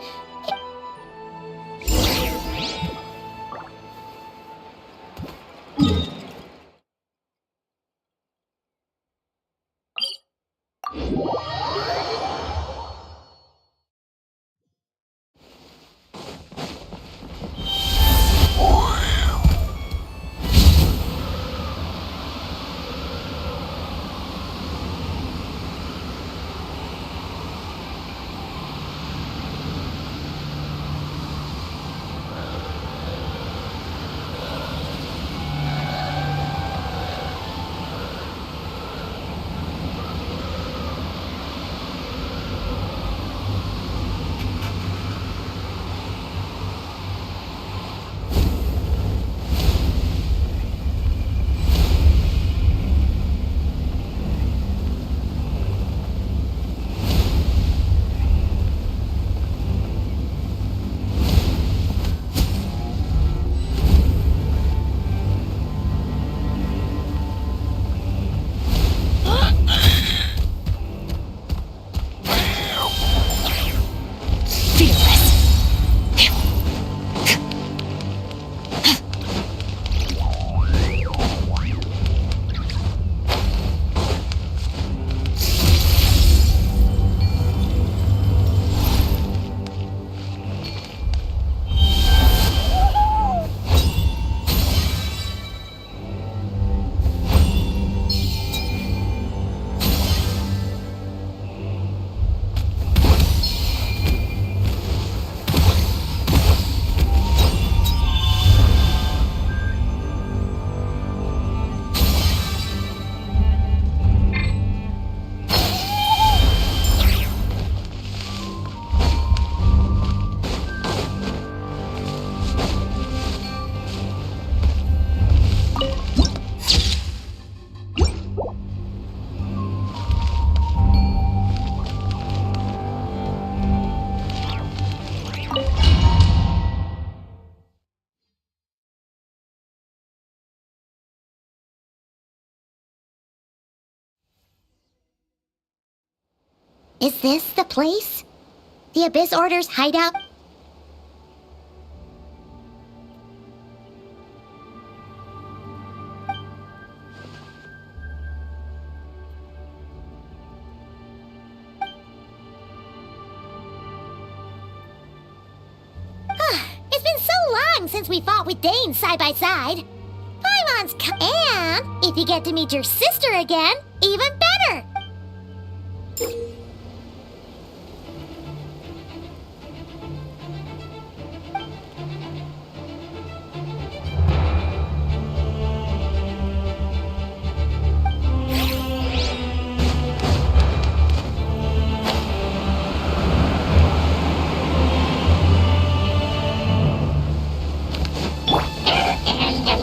Is this the place? The Abyss Order's hideout? It's been so long since we fought with Dane side by side. Paimon's and if you get to meet your sister again, even better.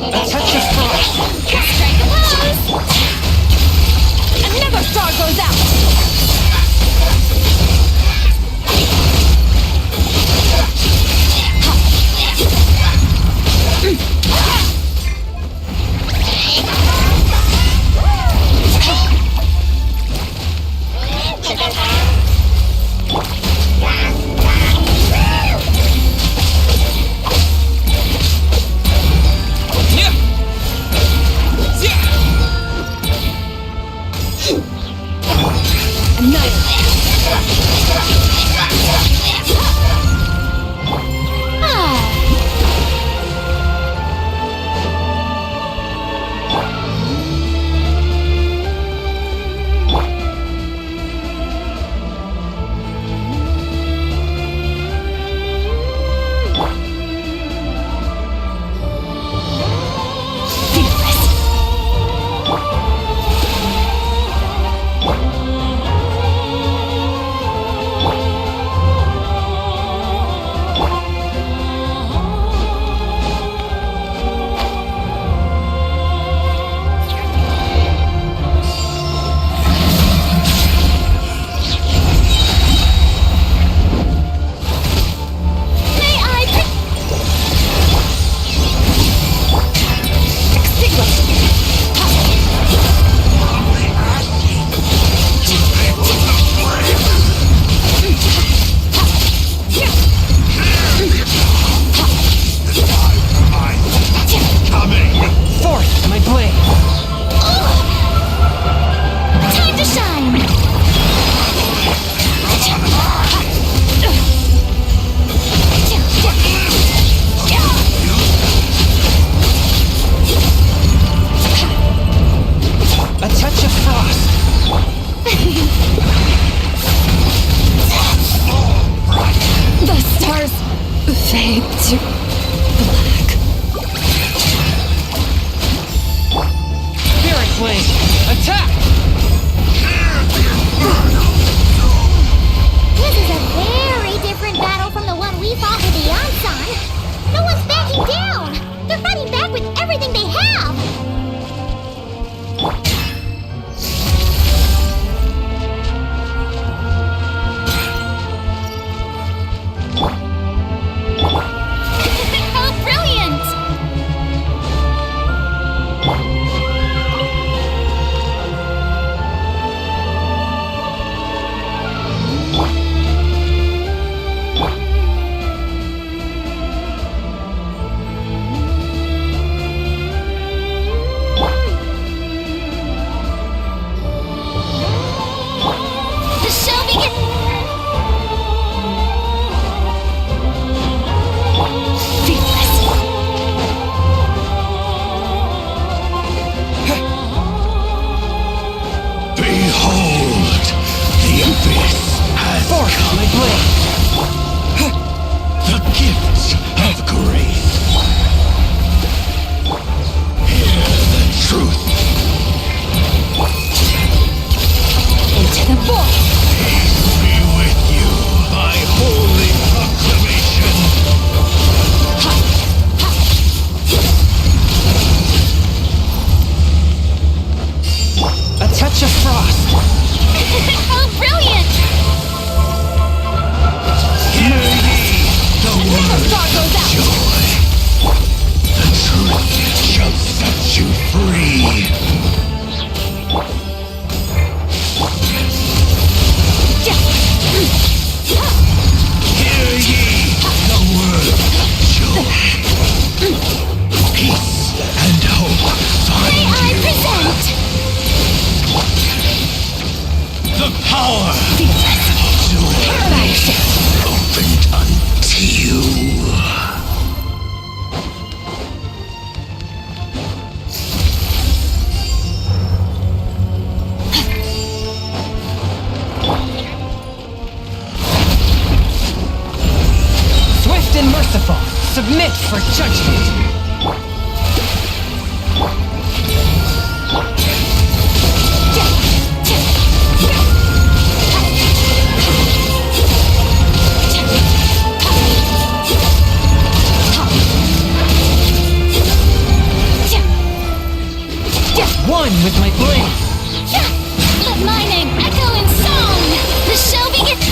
A touch of frost. Strike a pose! Another star goes out! Submit for judgment! One with my blade! Let my name echo in song! The show begins!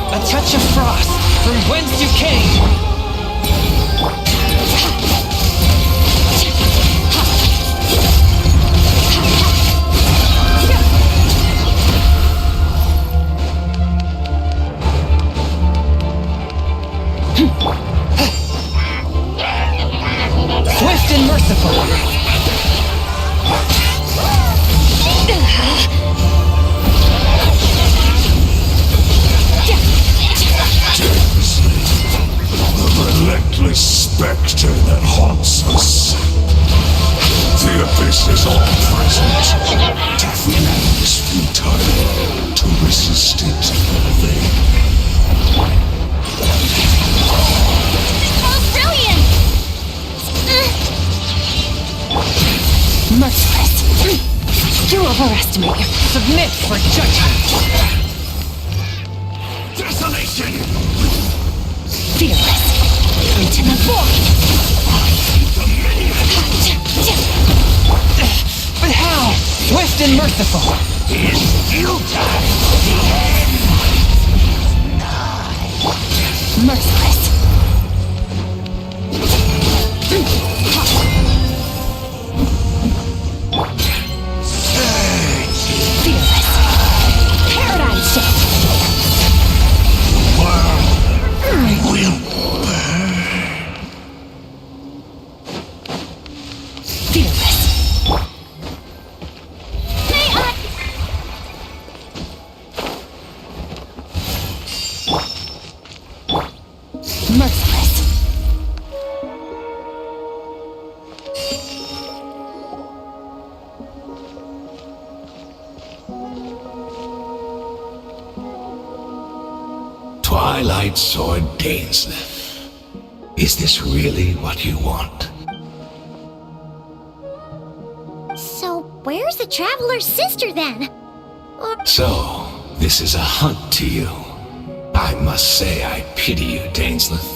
A touch of frost from whence you came! Swift and merciful! The relentless specter that haunts us. The abyss is all present. To flee is futile. To resist it, vain. Oh, brilliant! Merciless. You overestimate your... Submit for judgment! Desolation! Fearless. Into the void. But how? Swift and merciful! Merciless. Fearless. Paradigm shift. Fearless. May I... Merciless. Twilight Sword Dainsleif. Is this really what you want? So, where's the Traveler's sister then? So, this is a hunt to you. I must say I pity you, Dainsleif.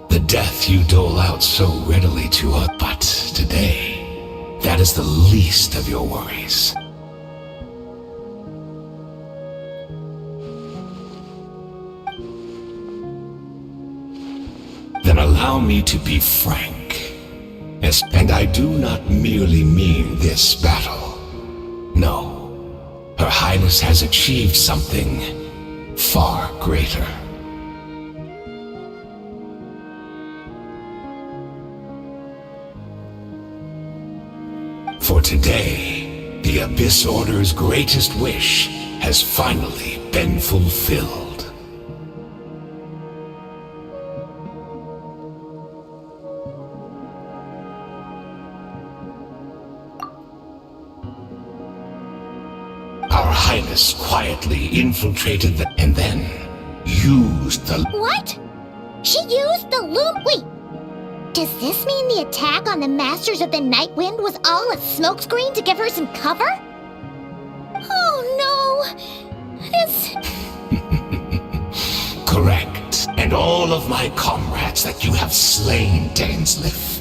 The death you dole out so readily to us. But today, that is the least of your worries. Then allow me to be frank. Yes, and I do not merely mean this battle. No, Her Highness has achieved something far greater. For today, the Abyss Order's greatest wish has finally been fulfilled. Our Highness quietly infiltrated the... and then used the... What? She used the loom? Wait, does this mean the attack on the Masters of the Night Wind was all a smokescreen to give her some cover? Oh no! It's... Correct. And all of my comrades that you have slain, Dainsleif,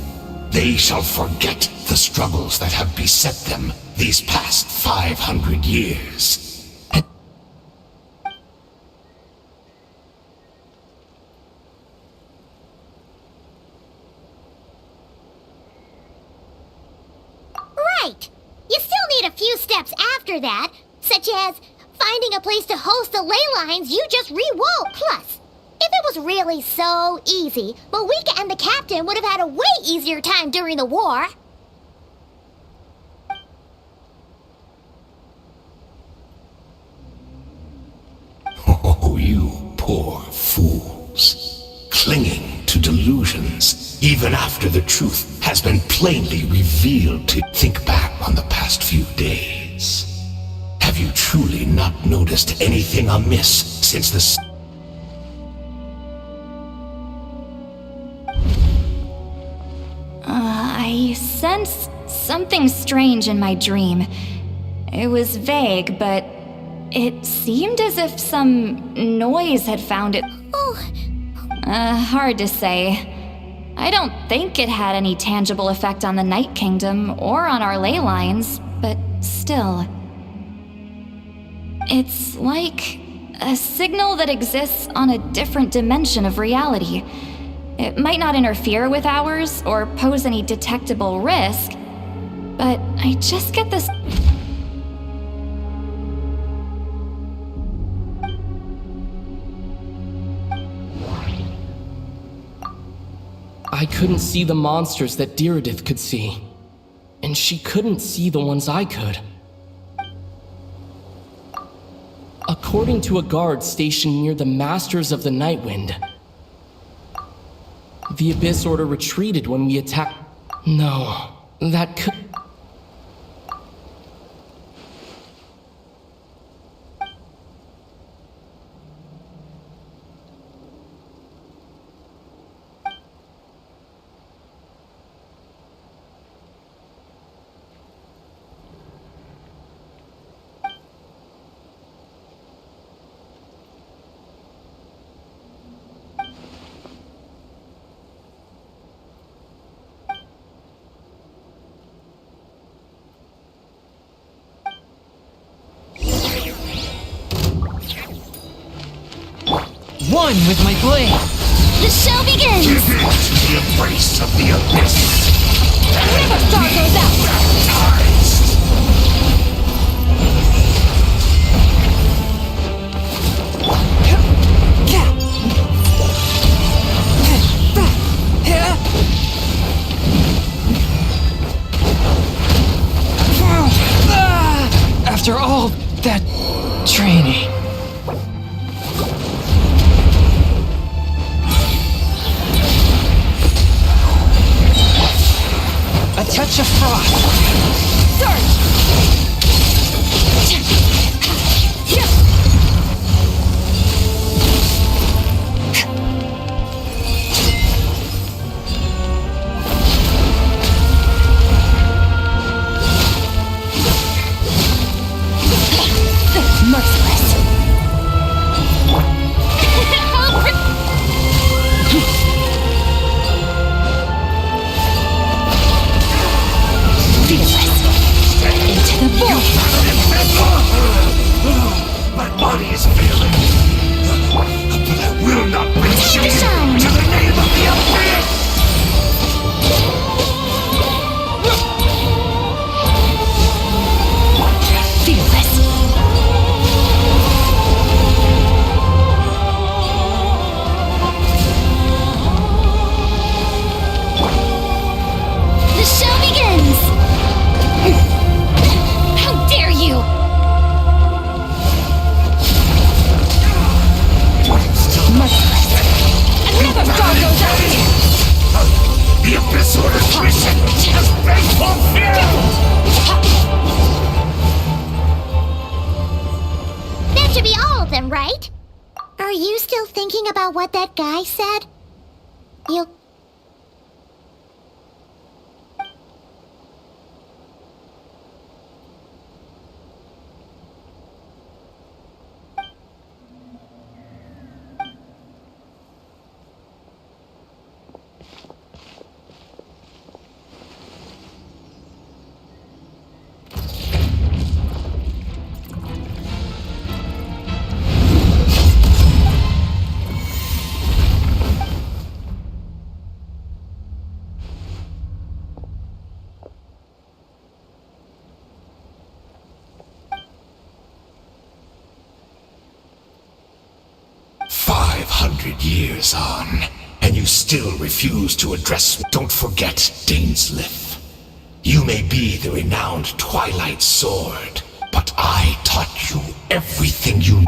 they shall forget the struggles that have beset them these past 500 years. Right! You still need a few steps after that, such as finding a place to host the ley lines you just re-walled. Plus, if it was really so easy, Moeka and the captain would have had a way easier time during the war. Oh, you poor fools, clinging to delusions. even after the truth has been plainly revealed to think back on the past few days. Have you truly not noticed anything amiss since the I sensed something strange in my dream. It was vague, but it seemed as if some noise had found it. Hard to say. I don't think it had any tangible effect on the Night Kingdom or on our ley lines, but still. It's like a signal that exists on a different dimension of reality. It might not interfere with ours or pose any detectable risk, but I just get this. I couldn't see the monsters that Diridith could see, and she couldn't see the ones I could. According to a guard stationed near the Masters of the Nightwind, the Abyss Order retreated when we attacked. No, that could. One with my blade! The show begins! Give in to the embrace of the abyss! Never star goes out! Baptized! After all that training. A touch of frost. Surge! Merciless. Into the void. My body is failing, but I will not bring shame Shine. to the name of the abyss! Fearless. The show begins! How dare you! Merciless. Another star goes out! The Abyss Order's mission has been fulfilled! That should be all of them, right? Are you still thinking about what that guy said? You... Years on, and you still refuse to address me. Don't forget, Dainsleif. You may be the renowned Twilight Sword, but I taught you everything you...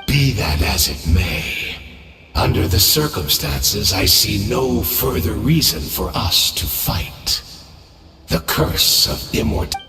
Be that as it may, Under the circumstances, I see no further reason for us to fight. The curse of immortality.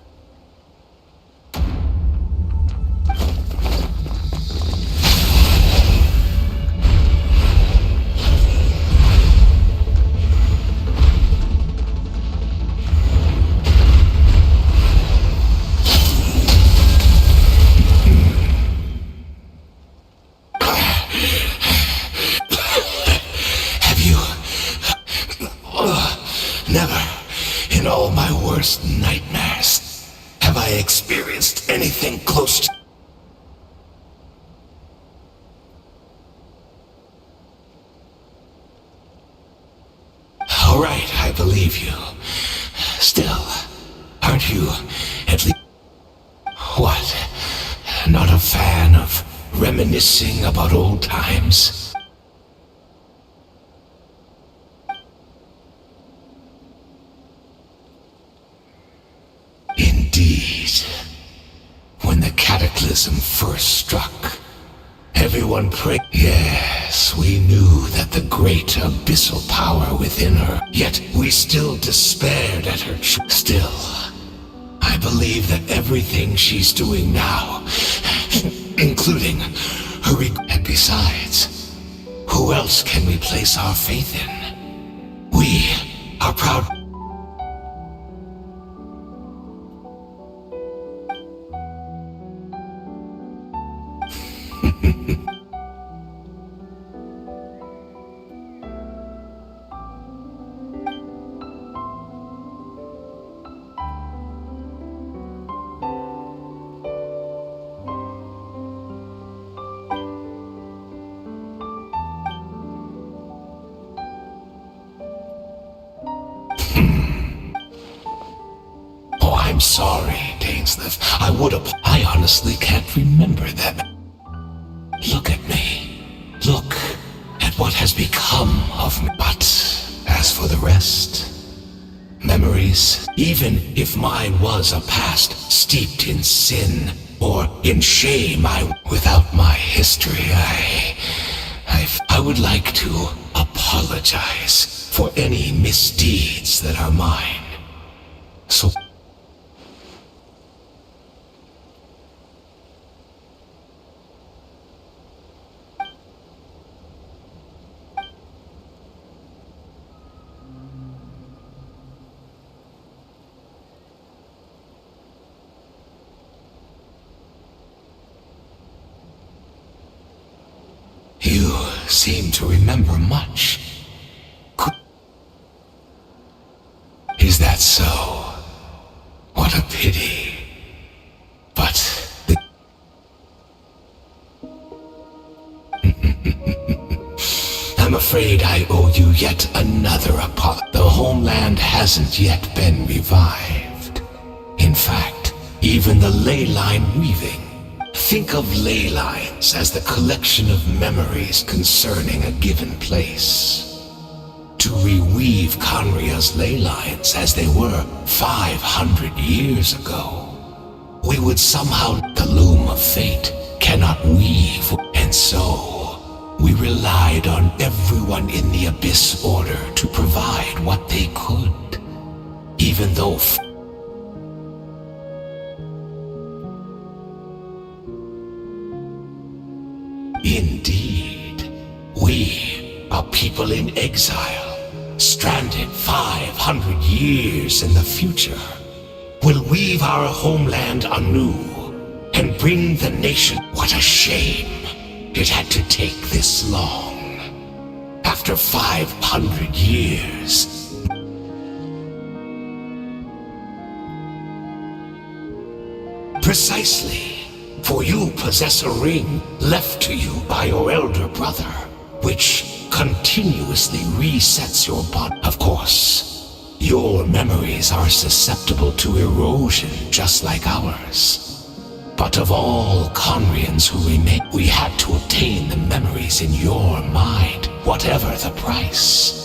Never, in all my worst nightmares, have I experienced anything close to... All right, I believe you. Still, aren't you at least... What? Not a fan of reminiscing about old times? Indeed. When the cataclysm first struck, everyone prayed. Yes, we knew that the great abyssal power within her, yet we still despaired at her. Still, I believe that everything she's doing now, including her and besides, who else can we place our faith in? We are proud. Oh, I'm sorry, Dainsleif. I would have. I honestly can't remember them. Look at me. Look at what has become of me. But as for the rest, memories, even if mine was a past steeped in sin or in shame, without my history, I would like to apologize for any misdeeds that are mine. So you seem to remember much. Is that so? What a pity. But I'm afraid I owe you yet another apology. The homeland hasn't yet been revived. In fact, even the ley line weaving. Think of ley lines as the collection of memories concerning a given place. To reweave Conria's ley lines as they were 500 years ago, we would somehow... The loom of fate cannot weave, and so we relied on everyone in the Abyss Order to provide what they could, even though... Indeed, we are people in exile, stranded 500 years in the future, will weave our homeland anew and bring the nation. What a shame it had to take this long. After 500 years. Precisely. For you possess a ring left to you by your elder brother, which continuously resets your body. Of course, your memories are susceptible to erosion just like ours. But of all Conrians who remain, we had to obtain the memories in your mind, whatever the price.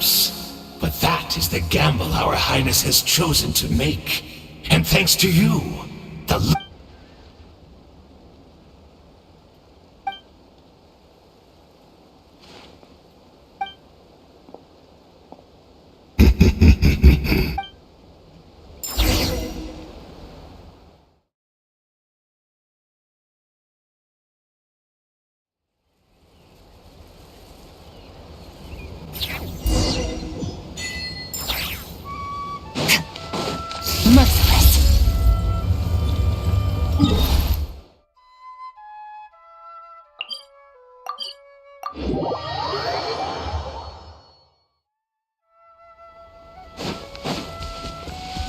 perhaps. But that is the gamble our Highness has chosen to make. And thanks to you, the Merciless.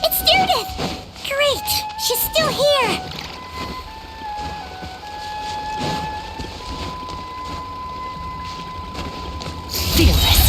It's Judith! Great! She's still here! Fearless.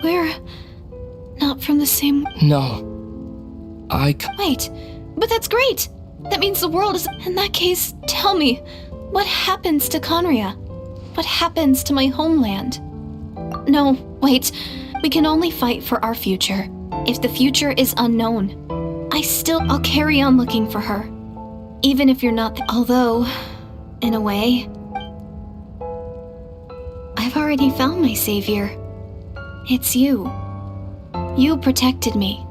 We're not from the same. No. Wait, but that's great! That means the world is. In that case, tell me, what happens to Conria? What happens to my homeland? No, wait. We can only fight for our future. If the future is unknown, I'll carry on looking for her. Even if you're not. Although, in a way, I've already found my savior. It's you. You protected me.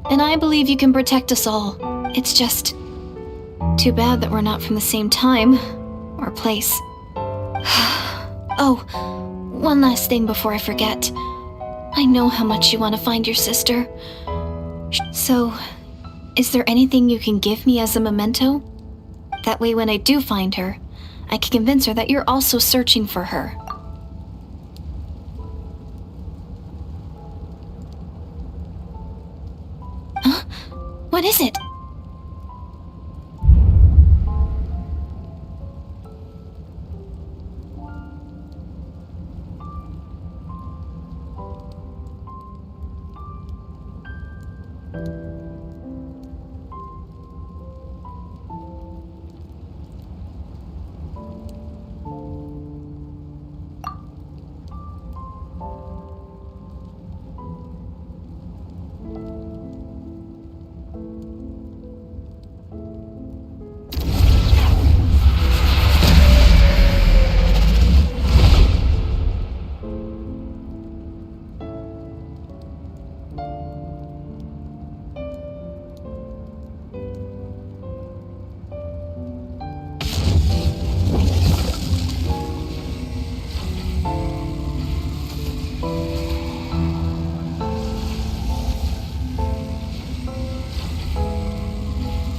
And I believe you can protect us all. It's just too bad that we're not from the same time or place. Oh, one last thing before I forget. I know how much you want to find your sister. So, is there anything you can give me as a memento? That way when I do find her, I can convince her that you're also searching for her. Huh? What is it?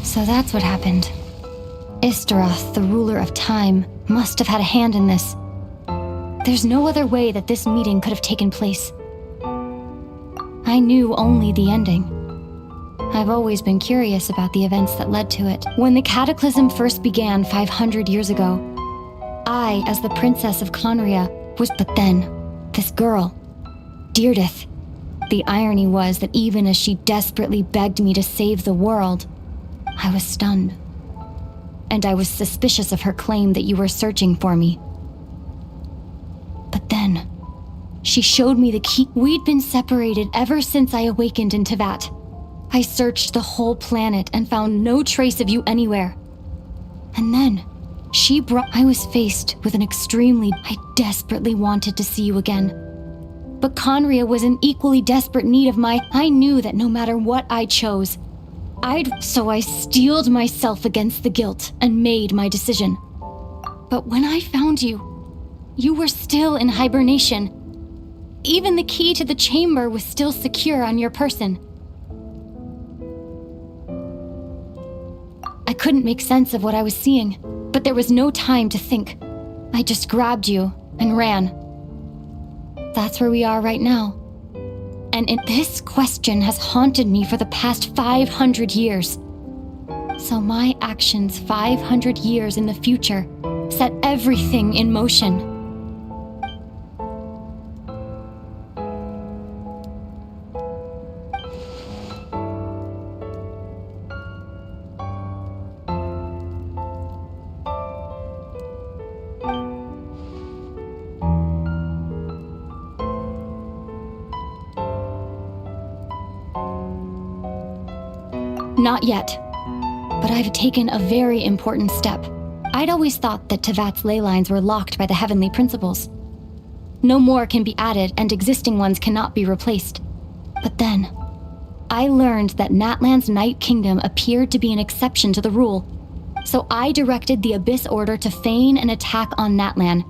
So that's what happened. Istaroth, the ruler of time, must have had a hand in this. There's no other way that this meeting could have taken place. I knew only the ending. I've always been curious about the events that led to it. When the cataclysm first began 500 years ago, I, as the princess of Conria, was but then, this girl, Deirdith. The irony was that even as she desperately begged me to save the world, I was stunned. And I was suspicious of her claim that you were searching for me. But then, she showed me the key. We'd been separated ever since I awakened in Tevat. I searched the whole planet and found no trace of you anywhere. And then, I was faced with an I desperately wanted to see you again. But Conria was in equally desperate need of I knew that no matter what I chose, So I steeled myself against the guilt and made my decision. But when I found you, you were still in hibernation. Even the key to the chamber was still secure on your person. I couldn't make sense of what I was seeing, but there was no time to think. I just grabbed you and ran. That's where we are right now. And this question has haunted me for the past 500 years. So my actions 500 years in the future set everything in motion. Not yet, but I've taken a very important step. I'd always thought that Tevat's ley lines were locked by the heavenly principles. No more can be added and existing ones cannot be replaced. But then, I learned that Natlan's Night Kingdom appeared to be an exception to the rule. So I directed the Abyss Order to feign an attack on Natlan,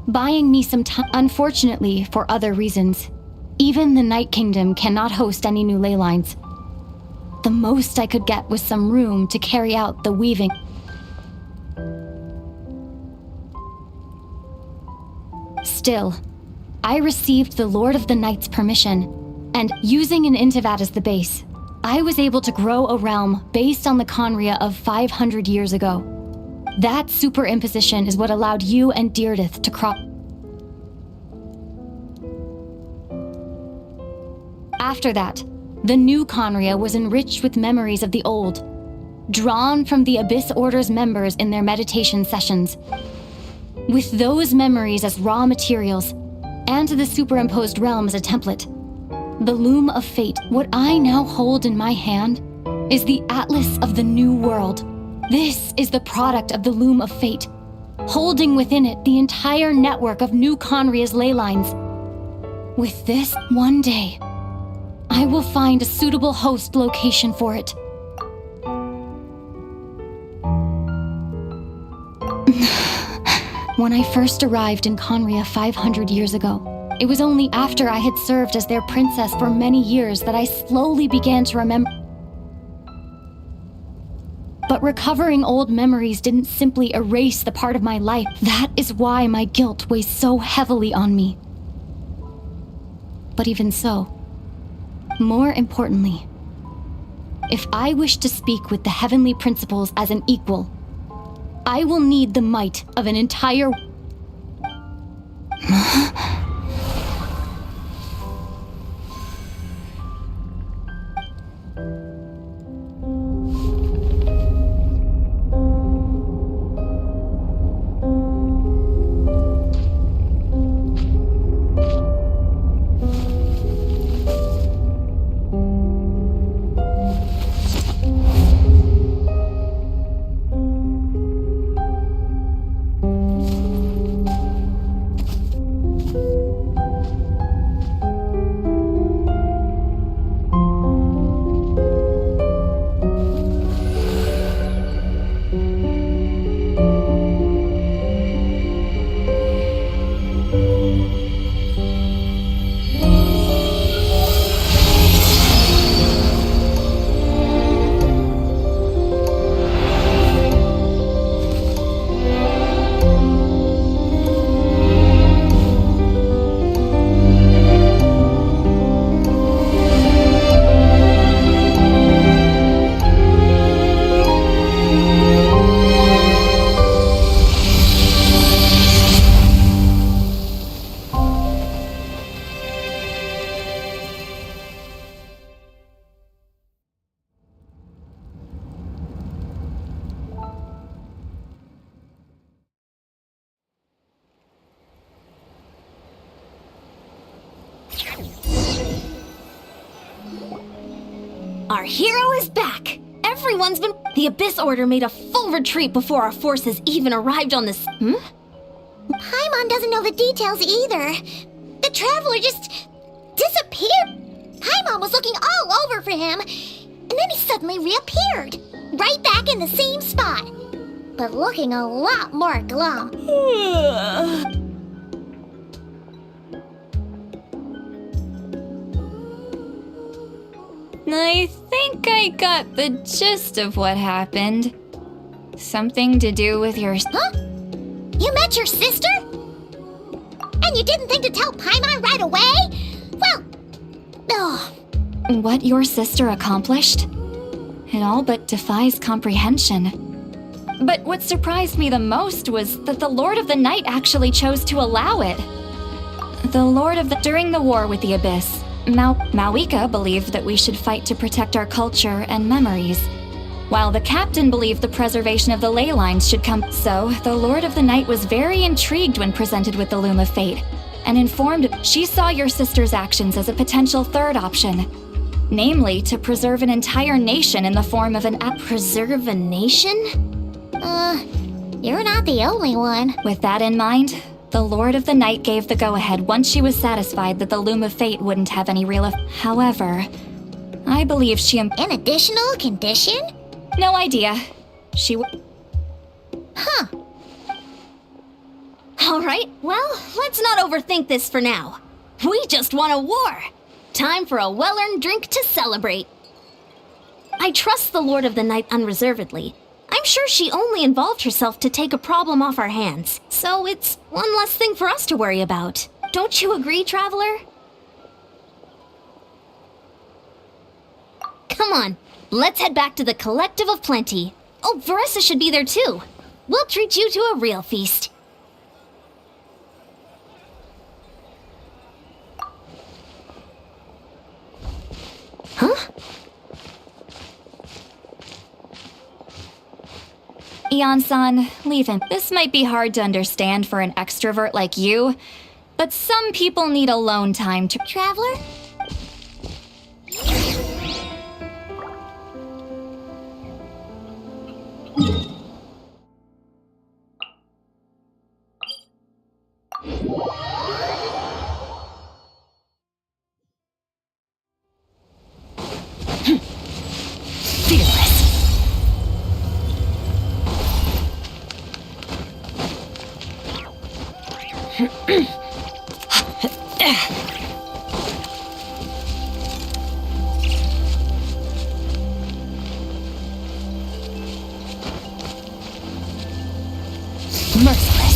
buying me some time. Unfortunately, for other reasons, even the Night Kingdom cannot host any new ley lines. The most I could get was some room to carry out the weaving. Still, I received the Lord of the Night's permission, and using an Intivat as the base, I was able to grow a realm based on the Conria of 500 years ago. That superimposition is what allowed you and Deirdith to crop. After that, the new Conria was enriched with memories of the old, drawn from the Abyss Order's members in their meditation sessions. With those memories as raw materials, and the superimposed realm as a template, the Loom of Fate, what I now hold in my hand, is the Atlas of the New World. This is the product of the Loom of Fate, holding within it the entire network of new Conria's ley lines. With this, one day, I will find a suitable host location for it. When I first arrived in Conria 500 years ago, it was only after I had served as their princess for many years that I slowly began to remember. But recovering old memories didn't simply erase the part of my life. That is why my guilt weighs so heavily on me. But even so, more importantly, if I wish to speak with the heavenly principles as an equal, I will need the might of an entire... Our hero is back! Everyone's been... The Abyss Order made a full retreat before our forces even arrived on this... Paimon doesn't know the details either. The Traveler just... disappeared. Paimon was looking all over for him, and then he suddenly reappeared. Right back in the same spot. but looking a lot more glum. I think I got the gist of what happened. Something to do with your... Huh? You met your sister? And you didn't think to tell Paimon right away? Well, What your sister accomplished? It all but defies comprehension. But what surprised me the most was that the Lord of the Night actually chose to allow it. During the war with the Abyss, Mawika believed that we should fight to protect our culture and memories, while the captain believed the preservation of the ley lines should come. So, the Lord of the Night was very intrigued when presented with the Loom of Fate, and informed she saw your sister's actions as a potential third option, namely to preserve an entire nation in the form of preserve a nation? You're not the only one. With that in mind, the Lord of the Night gave the go-ahead once she was satisfied that the Loom of Fate wouldn't have any real However, I believe she An additional condition? No idea. Huh. Alright, well, let's not overthink this for now. We just won a war. Time for a well-earned drink to celebrate. I trust the Lord of the Night unreservedly. I'm sure she only involved herself to take a problem off our hands, so it's one less thing for us to worry about. Don't you agree, Traveler? Come on, let's head back to the Collective of Plenty. Oh, Veressa should be there too. We'll treat you to a real feast. Huh? Ian-san, leave him. This might be hard to understand for an extrovert like you, but some people need alone time to... Traveler? Merciless.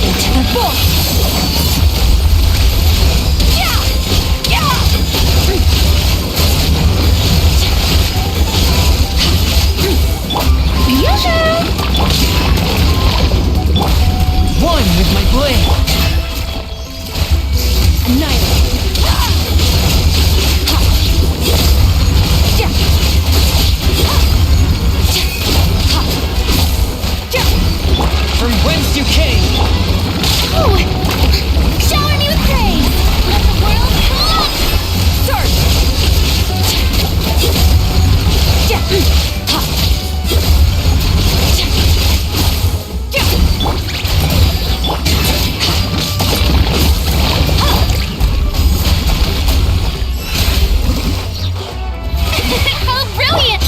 Into the void! One with my blade. Annihilate! From whence you came. Ooh! Shower me with praise! Let the world come! Surge! How brilliant!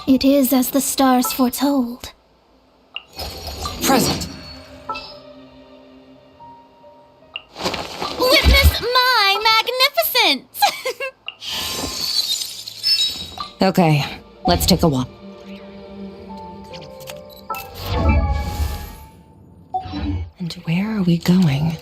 It is as the stars foretold. Present. Witness my magnificence! Okay, let's take a walk. And where are we going?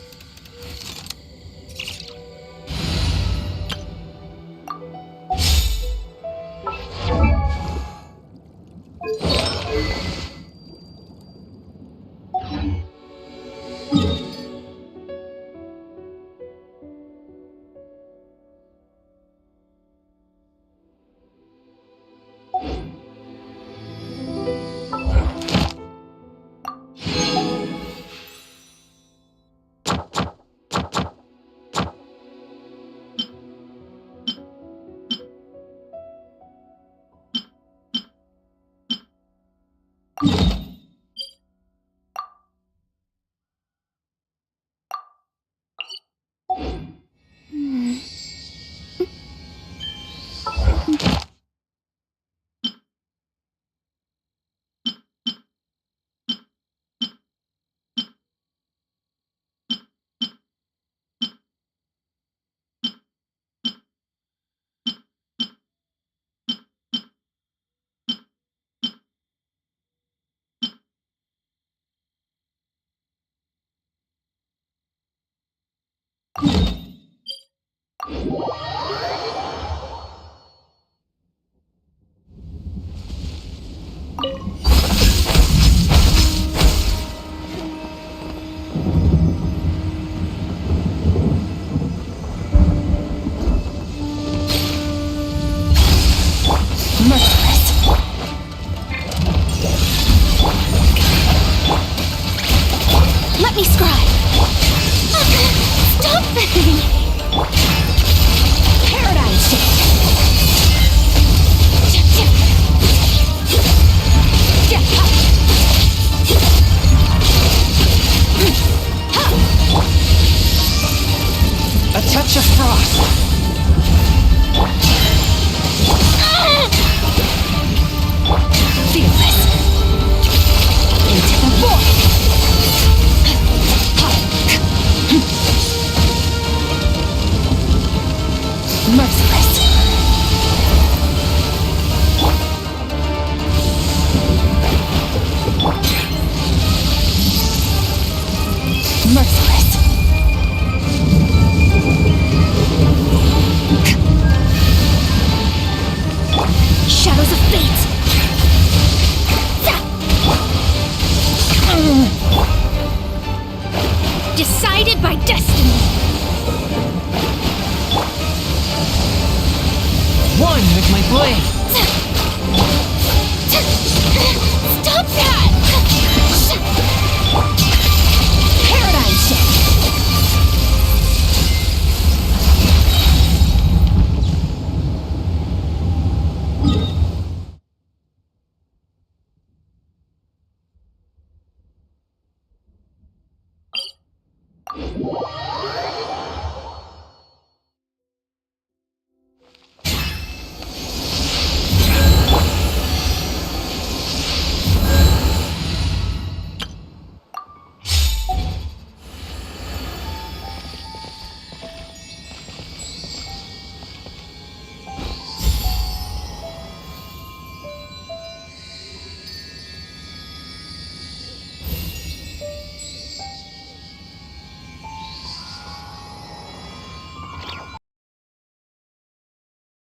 touch of frost. Feel this. Into the void. Merciless. Merciless. Shadows of fate. Decided by destiny. One with my blade.